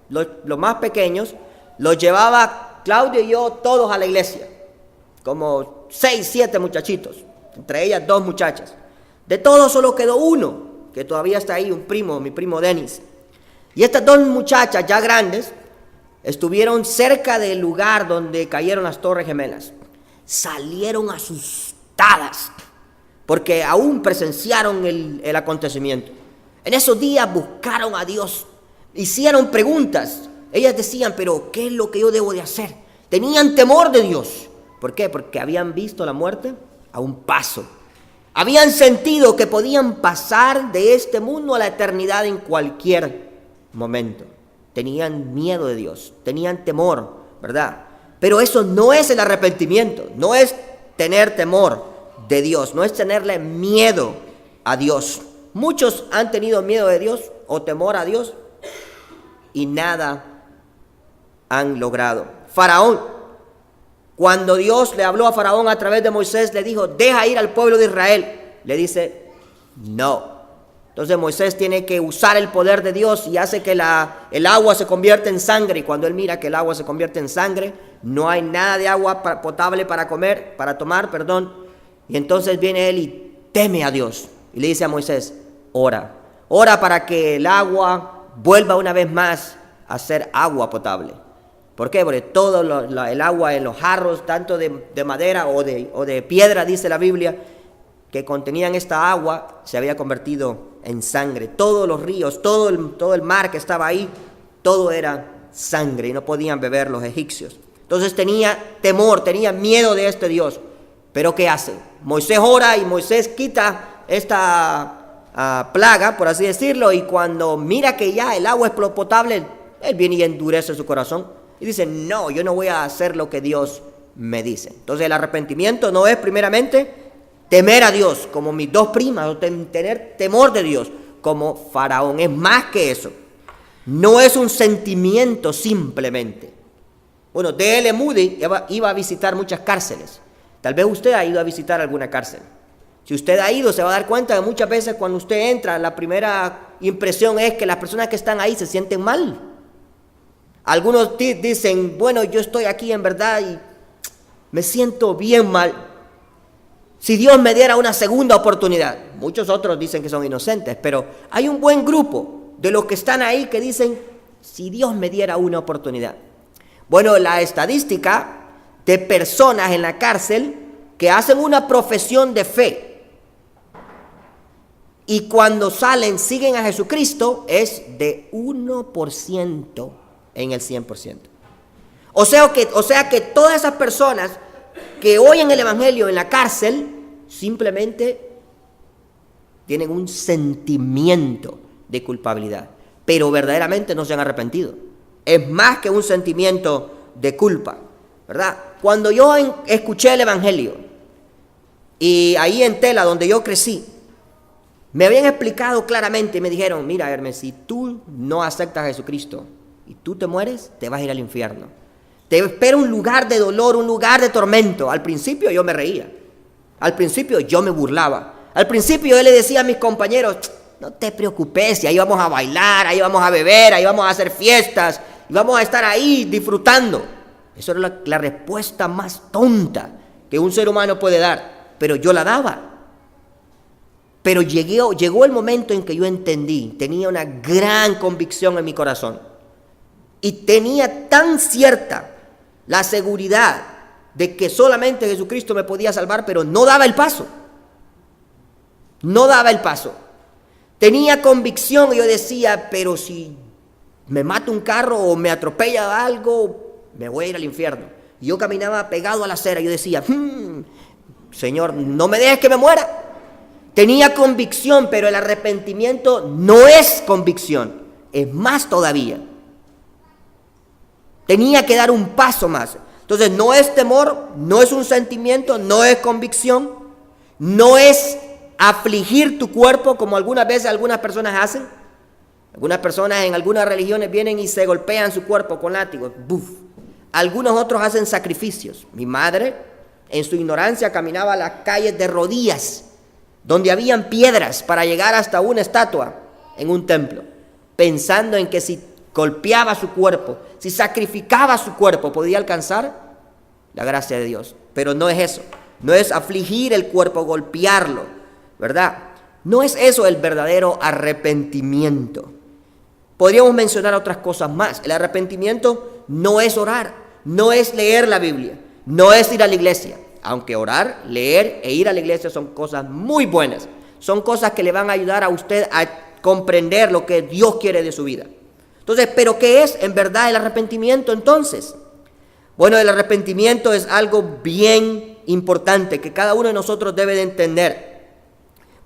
los más pequeños, los llevaba Claudio y yo todos a la iglesia. Como 6, 7 muchachitos, entre ellas 2 muchachas. De todos solo quedó uno, que todavía está ahí, un primo, mi primo Denis. Y estas 2 muchachas ya grandes estuvieron cerca del lugar donde cayeron las Torres Gemelas. Salieron asustadas porque aún presenciaron el acontecimiento. En esos días buscaron a Dios, hicieron preguntas. Ellas decían, pero ¿qué es lo que yo debo de hacer? Tenían temor de Dios. ¿Por qué? Porque habían visto la muerte a un paso. Habían sentido que podían pasar de este mundo a la eternidad en cualquier momento. Tenían miedo de Dios, tenían temor, ¿verdad? Pero eso no es el arrepentimiento, no es tener temor de Dios, no es tenerle miedo a Dios. Muchos han tenido miedo de Dios o temor a Dios y nada han logrado. Faraón, cuando Dios le habló a Faraón a través de Moisés, le dijo, deja ir al pueblo de Israel. Le dice, no. Entonces Moisés tiene que usar el poder de Dios y hace que el agua se convierta en sangre. Y cuando él mira que el agua se convierte en sangre, no hay nada de agua potable para tomar. Y entonces viene él y teme a Dios. Y le dice a Moisés, ora para que el agua vuelva una vez más a ser agua potable. ¿Por qué? Porque todo el agua en los jarros, tanto de madera o de piedra, dice la Biblia, que contenían esta agua, se había convertido en sangre. Todos los ríos, todo el mar que estaba ahí, todo era sangre y no podían beber los egipcios. Entonces tenía temor, tenía miedo de este Dios. ¿Pero qué hace? Moisés ora y Moisés quita esta plaga, por así decirlo, y cuando mira que ya el agua es potable, él viene y endurece su corazón y dice, no, yo no voy a hacer lo que Dios me dice. Entonces el arrepentimiento no es primeramente temer a Dios, como mis 2 primas, o tener temor de Dios, como Faraón. Es más que eso. No es un sentimiento simplemente. Bueno, D.L. Moody iba a visitar muchas cárceles. Tal vez usted ha ido a visitar alguna cárcel. Si usted ha ido, se va a dar cuenta que muchas veces cuando usted entra, la primera impresión es que las personas que están ahí se sienten mal. Algunos dicen, bueno, yo estoy aquí en verdad y me siento bien mal. Si Dios me diera una segunda oportunidad. Muchos otros dicen que son inocentes, pero hay un buen grupo de los que están ahí que dicen, si Dios me diera una oportunidad. Bueno, la estadística de personas en la cárcel que hacen una profesión de fe y cuando salen siguen a Jesucristo es de 1% en el 100%. O sea que todas esas personas que oyen el evangelio en la cárcel simplemente tienen un sentimiento de culpabilidad, pero verdaderamente no se han arrepentido. Es más que un sentimiento de culpa, ¿verdad? Cuando yo escuché el evangelio y ahí en Tela, donde yo crecí, me habían explicado claramente y me dijeron, mira Hermes, si tú no aceptas a Jesucristo y tú te mueres, te vas a ir al infierno. Te espera un lugar de dolor, un lugar de tormento. Al principio yo me reía. Al principio yo me burlaba. Al principio yo le decía a mis compañeros, no te preocupes, y ahí vamos a bailar, ahí vamos a beber, ahí vamos a hacer fiestas, y vamos a estar ahí disfrutando. Eso era la respuesta más tonta que un ser humano puede dar, pero yo la daba. Pero llegó el momento en que yo entendí, tenía una gran convicción en mi corazón, y tenía tan cierta la seguridad de que solamente Jesucristo me podía salvar, pero no daba el paso. No daba el paso. Tenía convicción y yo decía, pero si me mata un carro o me atropella algo, me voy a ir al infierno. Y yo caminaba pegado a la acera y yo decía, Señor, no me dejes que me muera. Tenía convicción, pero el arrepentimiento no es convicción, es más todavía. Tenía que dar un paso más. Entonces no es temor, no es un sentimiento, no es convicción, no es afligir tu cuerpo como algunas veces algunas personas hacen. Algunas personas en algunas religiones vienen y se golpean su cuerpo con látigos. ¡Buf! Algunos otros hacen sacrificios. Mi madre, en su ignorancia, caminaba a las calles de rodillas, donde habían piedras para llegar hasta una estatua en un templo, pensando en que si golpeaba su cuerpo, si sacrificaba su cuerpo, podía alcanzar la gracia de Dios. Pero no es eso, no es afligir el cuerpo, golpearlo, ¿verdad? No es eso el verdadero arrepentimiento. Podríamos mencionar otras cosas más. El arrepentimiento no es orar, no es leer la Biblia, no es ir a la iglesia. Aunque orar, leer e ir a la iglesia son cosas muy buenas. Son cosas que le van a ayudar a usted a comprender lo que Dios quiere de su vida. Entonces, ¿pero qué es en verdad el arrepentimiento entonces? Bueno, el arrepentimiento es algo bien importante que cada uno de nosotros debe de entender.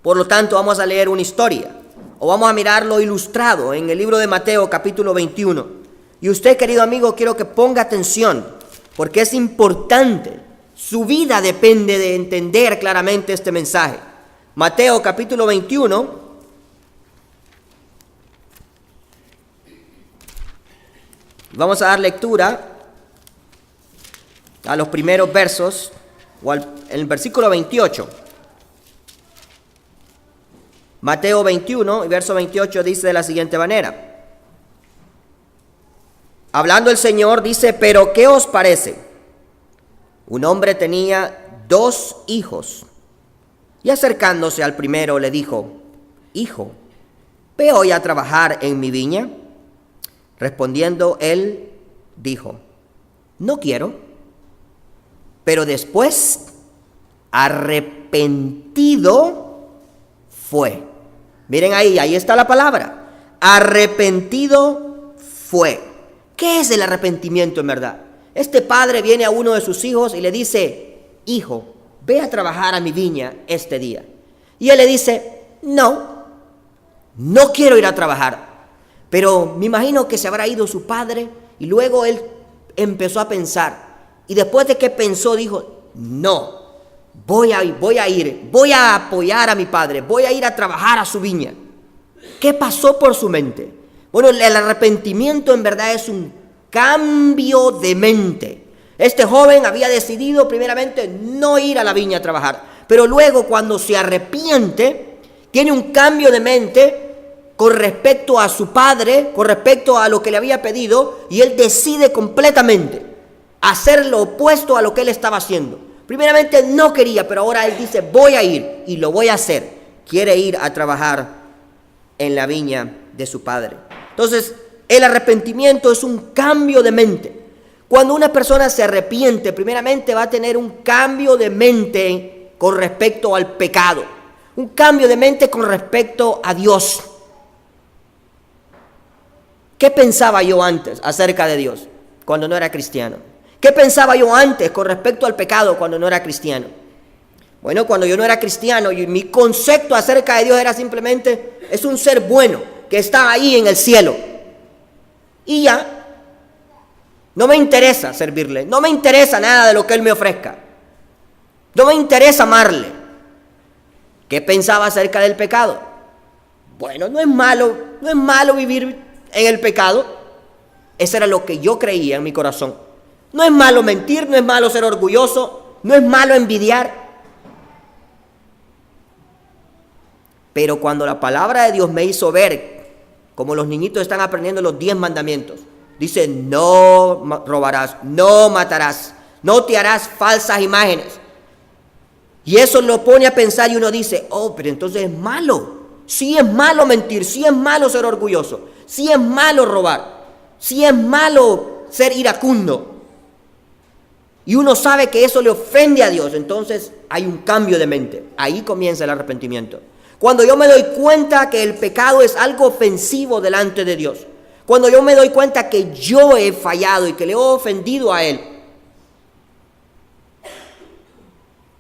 Por lo tanto, vamos a leer una historia o vamos a mirarlo ilustrado en el libro de Mateo capítulo 21. Y usted, querido amigo, quiero que ponga atención porque es importante. Su vida depende de entender claramente este mensaje. Mateo capítulo 21. Vamos a dar lectura a los primeros versos, o en el versículo 28. Mateo 21, verso 28 dice de la siguiente manera. Hablando el Señor, dice, pero ¿qué os parece? Un hombre tenía 2 hijos, y acercándose al primero le dijo, Hijo, ve hoy a trabajar en mi viña. Respondiendo él, dijo, No quiero. Pero después, arrepentido fue. Miren ahí está la palabra. Arrepentido fue. ¿Qué es el arrepentimiento en verdad? Este padre viene a uno de sus hijos y le dice, Hijo, ve a trabajar a mi viña este día. Y él le dice, no quiero ir a trabajar. Pero me imagino que se habrá ido su padre y luego él empezó a pensar. Y después de que pensó, dijo, no, voy a ir, voy a apoyar a mi padre, voy a ir a trabajar a su viña. ¿Qué pasó por su mente? Bueno, el arrepentimiento en verdad es un cambio de mente. Este joven había decidido primeramente no ir a la viña a trabajar, pero luego cuando se arrepiente, tiene un cambio de mente con respecto a su padre, con respecto a lo que le había pedido, y él decide completamente hacer lo opuesto a lo que él estaba haciendo. Primeramente no quería, pero ahora él dice, voy a ir y lo voy a hacer. Quiere ir a trabajar en la viña de su padre. Entonces, el arrepentimiento es un cambio de mente. Cuando una persona se arrepiente, primeramente va a tener un cambio de mente con respecto al pecado, un cambio de mente con respecto a Dios. ¿Qué pensaba yo antes acerca de Dios cuando no era cristiano? ¿Qué pensaba yo antes con respecto al pecado cuando no era cristiano? Bueno, cuando yo no era cristiano, mi concepto acerca de Dios era simplemente, es un ser bueno que está ahí en el cielo. Y ya, no me interesa servirle, no me interesa nada de lo que Él me ofrezca. No me interesa amarle. ¿Qué pensaba acerca del pecado? Bueno, no es malo vivir en el pecado. Eso era lo que yo creía en mi corazón. No es malo mentir, no es malo ser orgulloso, no es malo envidiar. Pero cuando la palabra de Dios me hizo ver, como los niñitos están aprendiendo los 10 mandamientos, dice: no robarás, no matarás, no te harás falsas imágenes. Y eso lo pone a pensar y uno dice: oh, pero entonces es malo. Sí es malo mentir, sí es malo ser orgulloso, sí es malo robar, sí es malo ser iracundo. Y uno sabe que eso le ofende a Dios, entonces hay un cambio de mente. Ahí comienza el arrepentimiento. Cuando yo me doy cuenta que el pecado es algo ofensivo delante de Dios. Cuando yo me doy cuenta que yo he fallado y que le he ofendido a Él.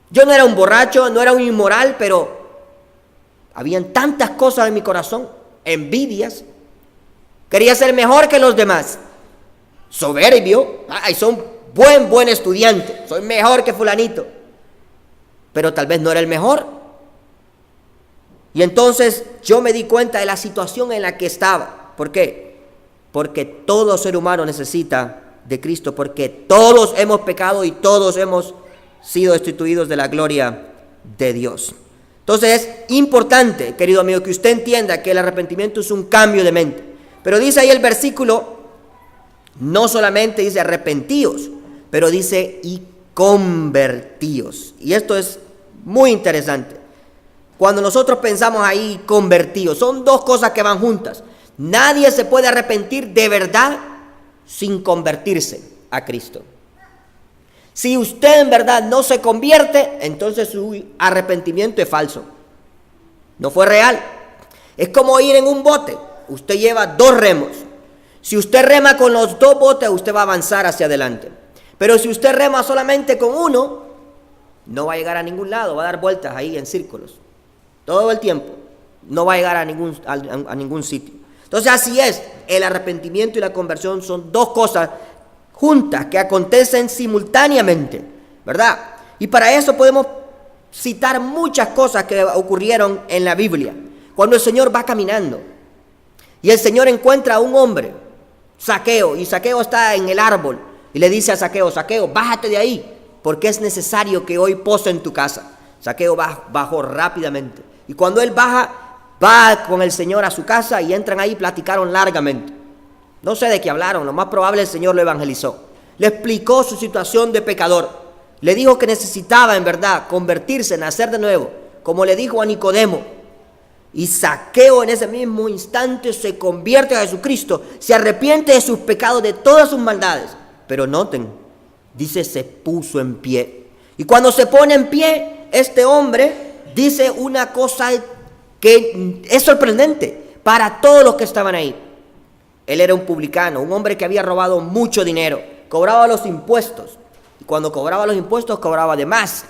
Yo no era un borracho, no era un inmoral, pero habían tantas cosas en mi corazón, envidias. Quería ser mejor que los demás. Soberbio, soy un buen estudiante, soy mejor que fulanito. Pero tal vez no era el mejor. Y entonces yo me di cuenta de la situación en la que estaba. ¿Por qué? Porque todo ser humano necesita de Cristo, porque todos hemos pecado y todos hemos sido destituidos de la gloria de Dios. Entonces es importante, querido amigo, que usted entienda que el arrepentimiento es un cambio de mente. Pero dice ahí el versículo, no solamente dice arrepentíos, pero dice y convertíos. Y esto es muy interesante. Cuando nosotros pensamos ahí convertidos, son dos cosas que van juntas. Nadie se puede arrepentir de verdad sin convertirse a Cristo. Si usted en verdad no se convierte, entonces su arrepentimiento es falso. No fue real. Es como ir en un bote. Usted lleva 2 remos. Si usted rema con los 2 botes, usted va a avanzar hacia adelante. Pero si usted rema solamente con uno, no va a llegar a ningún lado, va a dar vueltas ahí en círculos. Todo el tiempo. No va a llegar a ningún sitio. Entonces así es. El arrepentimiento y la conversión son 2 cosas juntas que acontecen simultáneamente, ¿verdad? Y para eso podemos citar muchas cosas que ocurrieron en la Biblia. Cuando el Señor va caminando y el Señor encuentra a un hombre, Zaqueo, y Zaqueo está en el árbol y le dice a Zaqueo: Zaqueo, bájate de ahí porque es necesario que hoy pose en tu casa. Zaqueo bajó rápidamente. Y cuando él baja, va con el Señor a su casa y entran ahí y platicaron largamente. No sé de qué hablaron, lo más probable el Señor lo evangelizó. Le explicó su situación de pecador. Le dijo que necesitaba en verdad convertirse, nacer de nuevo, como le dijo a Nicodemo. Y Zaqueo en ese mismo instante se convierte a Jesucristo, se arrepiente de sus pecados, de todas sus maldades. Pero noten, dice se puso en pie. Y cuando se pone en pie, este hombre dice una cosa que es sorprendente para todos los que estaban ahí. Él era un publicano, un hombre que había robado mucho dinero, cobraba los impuestos. Y cuando cobraba los impuestos, cobraba de más.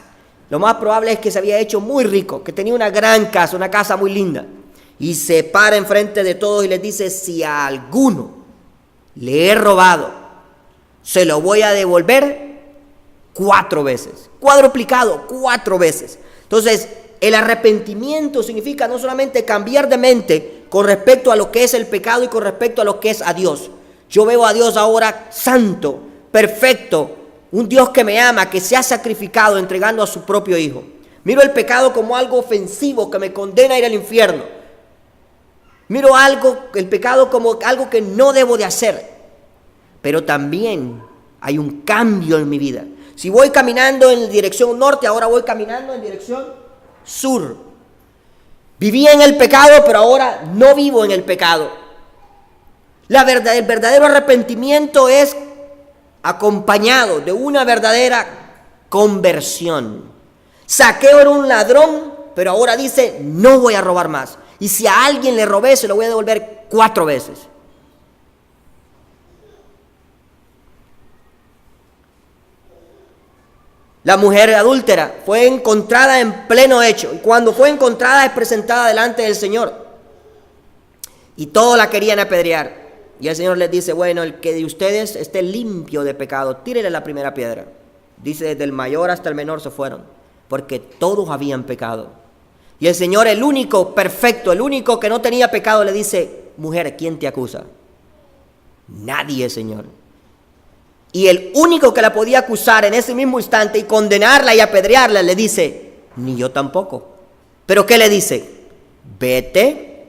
Lo más probable es que se había hecho muy rico, que tenía una gran casa, una casa muy linda. Y se para enfrente de todos y les dice: si a alguno le he robado, se lo voy a devolver 4 veces. Cuadruplicado 4 veces. Entonces, el arrepentimiento significa no solamente cambiar de mente con respecto a lo que es el pecado y con respecto a lo que es a Dios. Yo veo a Dios ahora santo, perfecto, un Dios que me ama, que se ha sacrificado entregando a su propio Hijo. Miro el pecado como algo ofensivo que me condena a ir al infierno. Miro el pecado como algo que no debo de hacer. Pero también hay un cambio en mi vida. Si voy caminando en dirección norte, ahora voy caminando en dirección sur. Vivía en el pecado, pero ahora no vivo en el pecado. El verdadero arrepentimiento es acompañado de una verdadera conversión. Zaqueo era un ladrón, pero ahora dice: no voy a robar más. Y si a alguien le robé, se lo voy a devolver 4 veces. La mujer adúltera fue encontrada en pleno hecho. Y cuando fue encontrada es presentada delante del Señor. Y todos la querían apedrear. Y el Señor les dice: bueno, el que de ustedes esté limpio de pecado, tírele la primera piedra. Dice: desde el mayor hasta el menor se fueron, porque todos habían pecado. Y el Señor, el único perfecto, el único que no tenía pecado, le dice: mujer, ¿quién te acusa? Nadie, Señor. Y el único que la podía acusar en ese mismo instante y condenarla y apedrearla, le dice, ni yo tampoco. ¿Pero qué le dice? Vete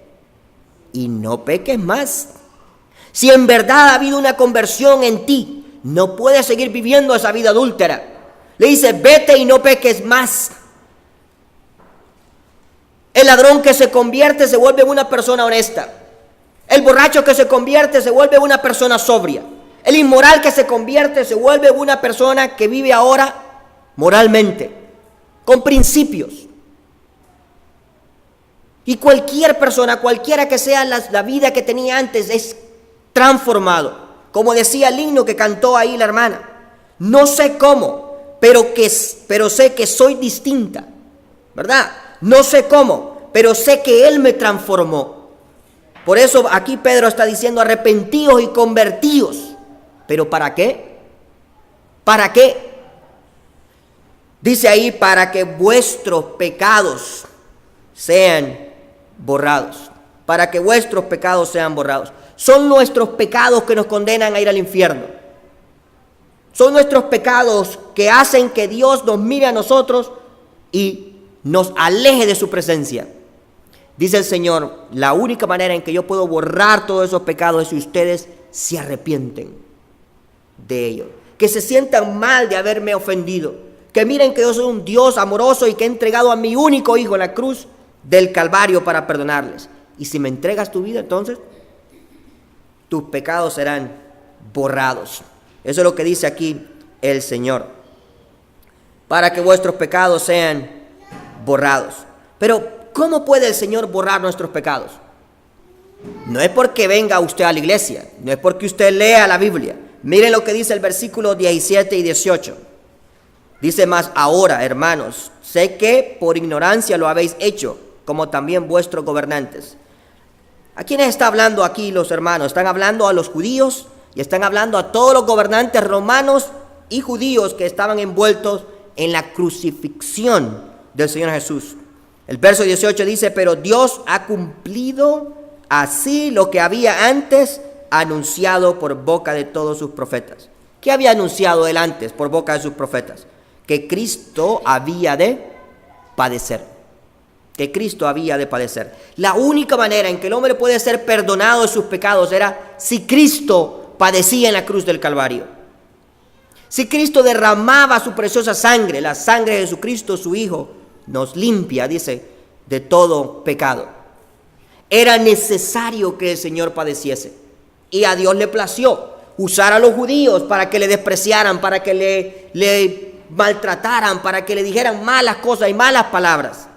y no peques más. Si en verdad ha habido una conversión en ti, no puedes seguir viviendo esa vida adúltera. Le dice, vete y no peques más. El ladrón que se convierte se vuelve una persona honesta. El borracho que se convierte se vuelve una persona sobria. El inmoral que se convierte se vuelve una persona que vive ahora moralmente, con principios. Y cualquier persona, cualquiera que sea la vida que tenía antes, es transformado. Como decía el himno que cantó ahí la hermana. No sé cómo, pero sé que soy distinta, ¿verdad? No sé cómo, pero sé que Él me transformó. Por eso aquí Pedro está diciendo, arrepentíos y convertíos. ¿Pero para qué? ¿Para qué? Dice ahí, para que vuestros pecados sean borrados. Para que vuestros pecados sean borrados. Son nuestros pecados que nos condenan a ir al infierno. Son nuestros pecados que hacen que Dios nos mire a nosotros y nos aleje de su presencia. Dice el Señor, la única manera en que yo puedo borrar todos esos pecados es si ustedes se arrepienten de ellos, que se sientan mal de haberme ofendido, que miren que yo soy un Dios amoroso y que he entregado a mi único hijo en la cruz del Calvario para perdonarles. Y si me entregas tu vida, entonces tus pecados serán borrados. Eso es lo que dice aquí el Señor, para que vuestros pecados sean borrados. Pero ¿cómo puede el Señor borrar nuestros pecados? No es porque venga usted a la iglesia, no es porque usted lea la Biblia. Miren lo que dice el versículo 17 y 18. Dice, más ahora, hermanos, sé que por ignorancia lo habéis hecho, como también vuestros gobernantes. ¿A quiénes está hablando aquí los hermanos? Están hablando a los judíos y están hablando a todos los gobernantes romanos y judíos que estaban envueltos en la crucifixión del Señor Jesús. El verso 18 dice, pero Dios ha cumplido así lo que había antes anunciado por boca de todos sus profetas. ¿Qué había anunciado él antes por boca de sus profetas? Que Cristo había de padecer. Que Cristo había de padecer. La única manera en que el hombre puede ser perdonado de sus pecados era si Cristo padecía en la cruz del Calvario. Si Cristo derramaba su preciosa sangre, la sangre de Jesucristo, su Hijo, nos limpia, dice, de todo pecado. Era necesario que el Señor padeciese. Y a Dios le plació usar a los judíos para que le despreciaran, para que le maltrataran, para que le dijeran malas cosas y malas palabras.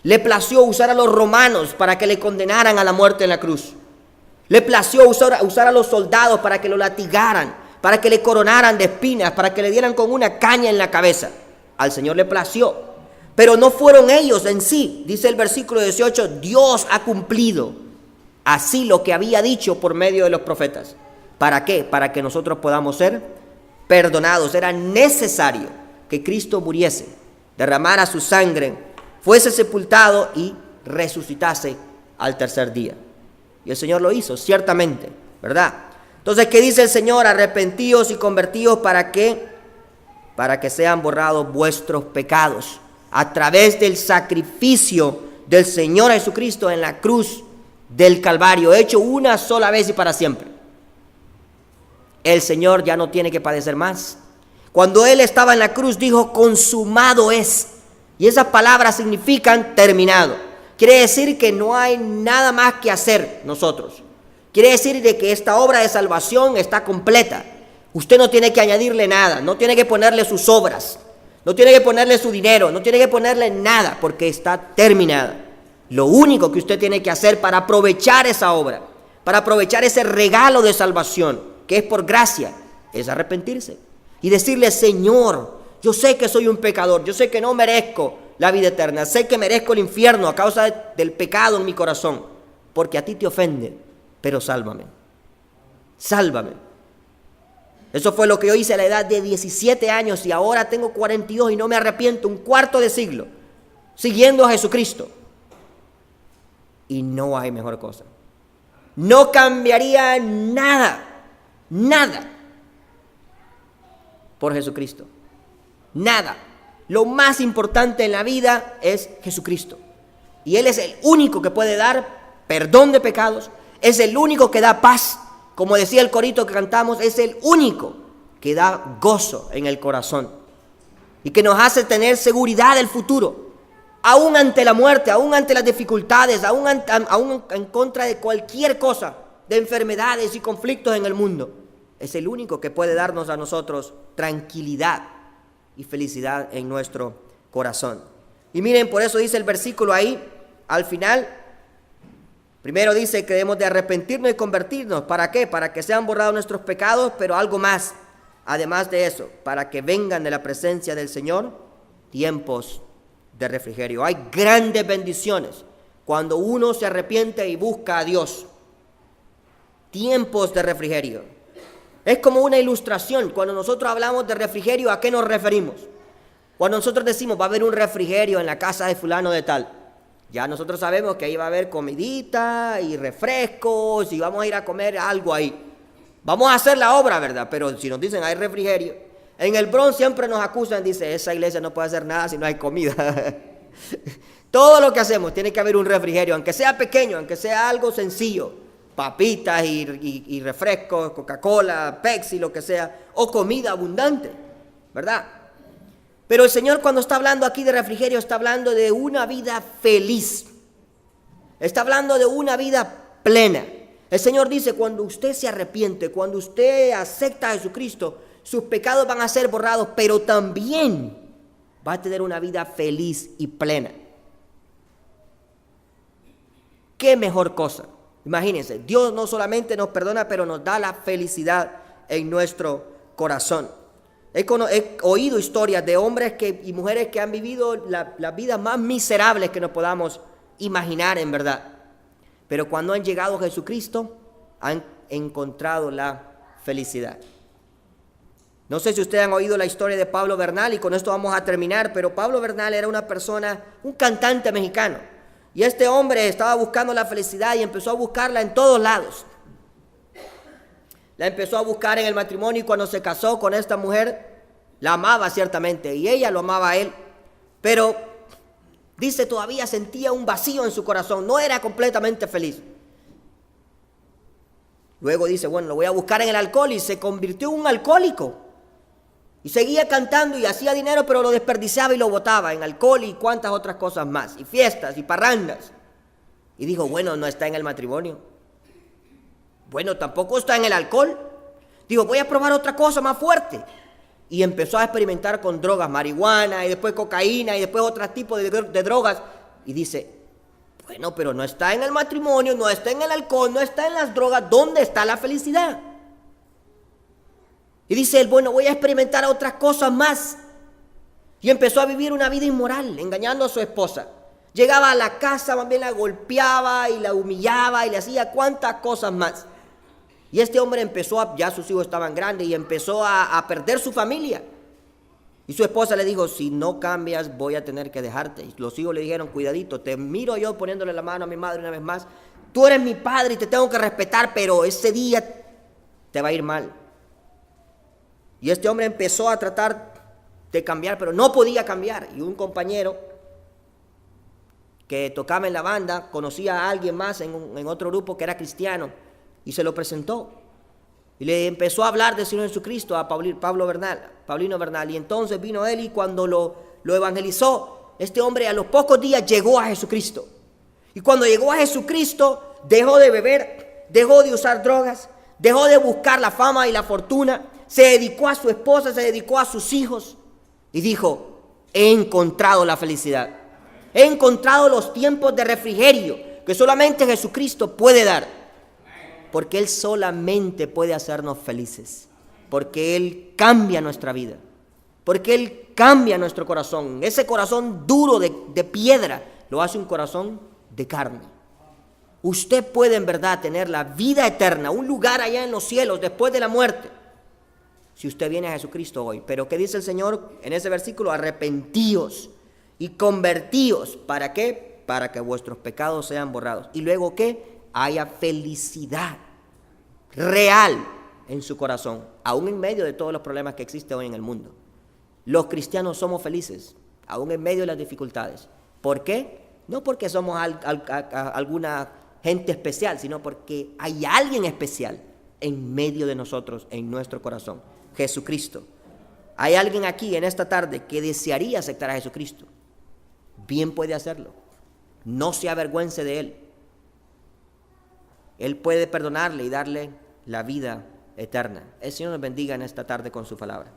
Le plació usar a los romanos para que le condenaran a la muerte en la cruz. Le plació usar a los soldados para que lo latigaran, para que le coronaran de espinas, para que le dieran con una caña en la cabeza. Al Señor le plació. Pero no fueron ellos en sí. Dice el versículo 18, Dios ha cumplido así lo que había dicho por medio de los profetas. ¿Para qué? Para que nosotros podamos ser perdonados. Era necesario que Cristo muriese, derramara su sangre, fuese sepultado y resucitase al tercer día. Y el Señor lo hizo, ciertamente, ¿verdad? Entonces, ¿qué dice el Señor? Arrepentíos y convertíos para que sean borrados vuestros pecados a través del sacrificio del Señor Jesucristo en la cruz del Calvario, hecho una sola vez y para siempre. El Señor ya no tiene que padecer más. Cuando Él estaba en la cruz dijo, consumado es. Y esas palabras significan terminado. Quiere decir que no hay nada más que hacer nosotros. Quiere decir de que esta obra de salvación está completa. Usted no tiene que añadirle nada, no tiene que ponerle sus obras, no tiene que ponerle su dinero, no tiene que ponerle nada, porque está terminada. Lo único que usted tiene que hacer para aprovechar esa obra, para aprovechar ese regalo de salvación, que es por gracia, es arrepentirse y decirle, Señor, yo sé que soy un pecador, yo sé que no merezco la vida eterna, sé que merezco el infierno a causa del pecado en mi corazón, porque a ti te ofende, pero sálvame, sálvame. Eso fue lo que yo hice a la edad de 17 años y ahora tengo 42 y no me arrepiento, un cuarto de siglo, siguiendo a Jesucristo. Y no hay mejor cosa. No cambiaría nada, nada. por Jesucristo. Nada. Lo más importante en la vida es Jesucristo. Y Él es el único que puede dar perdón de pecados. Es el único que da paz. Como decía el corito que cantamos, es el único que da gozo en el corazón. Y que nos hace tener seguridad del futuro. Aún ante la muerte, aún ante las dificultades, aún en contra de cualquier cosa, de enfermedades y conflictos en el mundo. Es el único que puede darnos a nosotros tranquilidad y felicidad en nuestro corazón. Y miren, por eso dice el versículo ahí, al final, primero dice que debemos de arrepentirnos y convertirnos. ¿Para qué? Para que sean borrados nuestros pecados, pero algo más, además de eso, para que vengan de la presencia del Señor tiempos de refrigerio. Hay grandes bendiciones cuando uno se arrepiente y busca a Dios. Tiempos de refrigerio. Es como una ilustración. Cuando nosotros hablamos de refrigerio, ¿a qué nos referimos? Cuando nosotros decimos va a haber un refrigerio en la casa de fulano de tal, ya nosotros sabemos que ahí va a haber comidita y refrescos y vamos a ir a comer algo ahí. Vamos a hacer la obra, ¿verdad? Pero si nos dicen hay refrigerio, en el Bronx siempre nos acusan, dice, esa iglesia no puede hacer nada si no hay comida. Todo lo que hacemos tiene que haber un refrigerio, aunque sea pequeño, aunque sea algo sencillo. Papitas y refrescos, Coca-Cola, Pepsi, lo que sea, o comida abundante, ¿verdad? Pero el Señor cuando está hablando aquí de refrigerio está hablando de una vida feliz. Está hablando de una vida plena. El Señor dice, cuando usted se arrepiente, cuando usted acepta a Jesucristo, sus pecados van a ser borrados, pero también va a tener una vida feliz y plena. ¿Qué mejor cosa? Imagínense, Dios no solamente nos perdona, pero nos da la felicidad en nuestro corazón. He oído historias de hombres y mujeres que han vivido las vidas más miserables que nos podamos imaginar en verdad. Pero cuando han llegado a Jesucristo, han encontrado la felicidad. No sé si ustedes han oído la historia de Pablo Bernal y con esto vamos a terminar, pero Pablo Bernal era una persona, un cantante mexicano. Y este hombre estaba buscando la felicidad y empezó a buscarla en todos lados. La empezó a buscar en el matrimonio y cuando se casó con esta mujer, la amaba ciertamente y ella lo amaba a él. Pero, dice, todavía sentía un vacío en su corazón, no era completamente feliz. Luego dice, bueno, lo voy a buscar en el alcohol y se convirtió en un alcohólico. Y seguía cantando y hacía dinero, pero lo desperdiciaba y lo botaba en alcohol y cuantas otras cosas más, y fiestas y parrandas. Y dijo, bueno, no está en el matrimonio. Bueno, tampoco está en el alcohol. Digo, voy a probar otra cosa más fuerte. Y empezó a experimentar con drogas, marihuana y después cocaína y después otro tipo de drogas. Y dice, bueno, pero no está en el matrimonio, no está en el alcohol, no está en las drogas. ¿Dónde está la felicidad? Y dice él, bueno, voy a experimentar otras cosas más. Y empezó a vivir una vida inmoral, engañando a su esposa. Llegaba a la casa, más bien la golpeaba y la humillaba y le hacía cuantas cosas más. Y este hombre empezó, ya sus hijos estaban grandes y empezó a perder su familia. Y su esposa le dijo, si no cambias voy a tener que dejarte. Y los hijos le dijeron, cuidadito, te miro yo poniéndole la mano a mi madre una vez más. Tú eres mi padre y te tengo que respetar, pero ese día te va a ir mal. Y este hombre empezó a tratar de cambiar, pero no podía cambiar. Y un compañero que tocaba en la banda conocía a alguien más en otro grupo que era cristiano y se lo presentó. Y le empezó a hablar del Señor Jesucristo a Paulino Bernal. Y entonces vino él y cuando lo evangelizó, este hombre a los pocos días llegó a Jesucristo. Y cuando llegó a Jesucristo, dejó de beber, dejó de usar drogas, dejó de buscar la fama y la fortuna, se dedicó a su esposa, se dedicó a sus hijos y dijo, he encontrado la felicidad. He encontrado los tiempos de refrigerio que solamente Jesucristo puede dar. Porque Él solamente puede hacernos felices. Porque Él cambia nuestra vida. Porque Él cambia nuestro corazón. Ese corazón duro de piedra lo hace un corazón de carne. Usted puede en verdad tener la vida eterna, un lugar allá en los cielos después de la muerte, si usted viene a Jesucristo hoy. Pero ¿qué dice el Señor en ese versículo? Arrepentíos y convertíos. ¿Para qué? Para que vuestros pecados sean borrados. Y luego ¿qué? Haya felicidad real en su corazón, aún en medio de todos los problemas que existen hoy en el mundo. Los cristianos somos felices, aún en medio de las dificultades. ¿Por qué? No porque somos alguna gente especial, sino porque hay alguien especial en medio de nosotros, en nuestro corazón, Jesucristo. Hay alguien aquí en esta tarde que desearía aceptar a Jesucristo. Bien puede hacerlo. No se avergüence de Él. Él puede perdonarle y darle la vida eterna. El Señor nos bendiga en esta tarde con su palabra.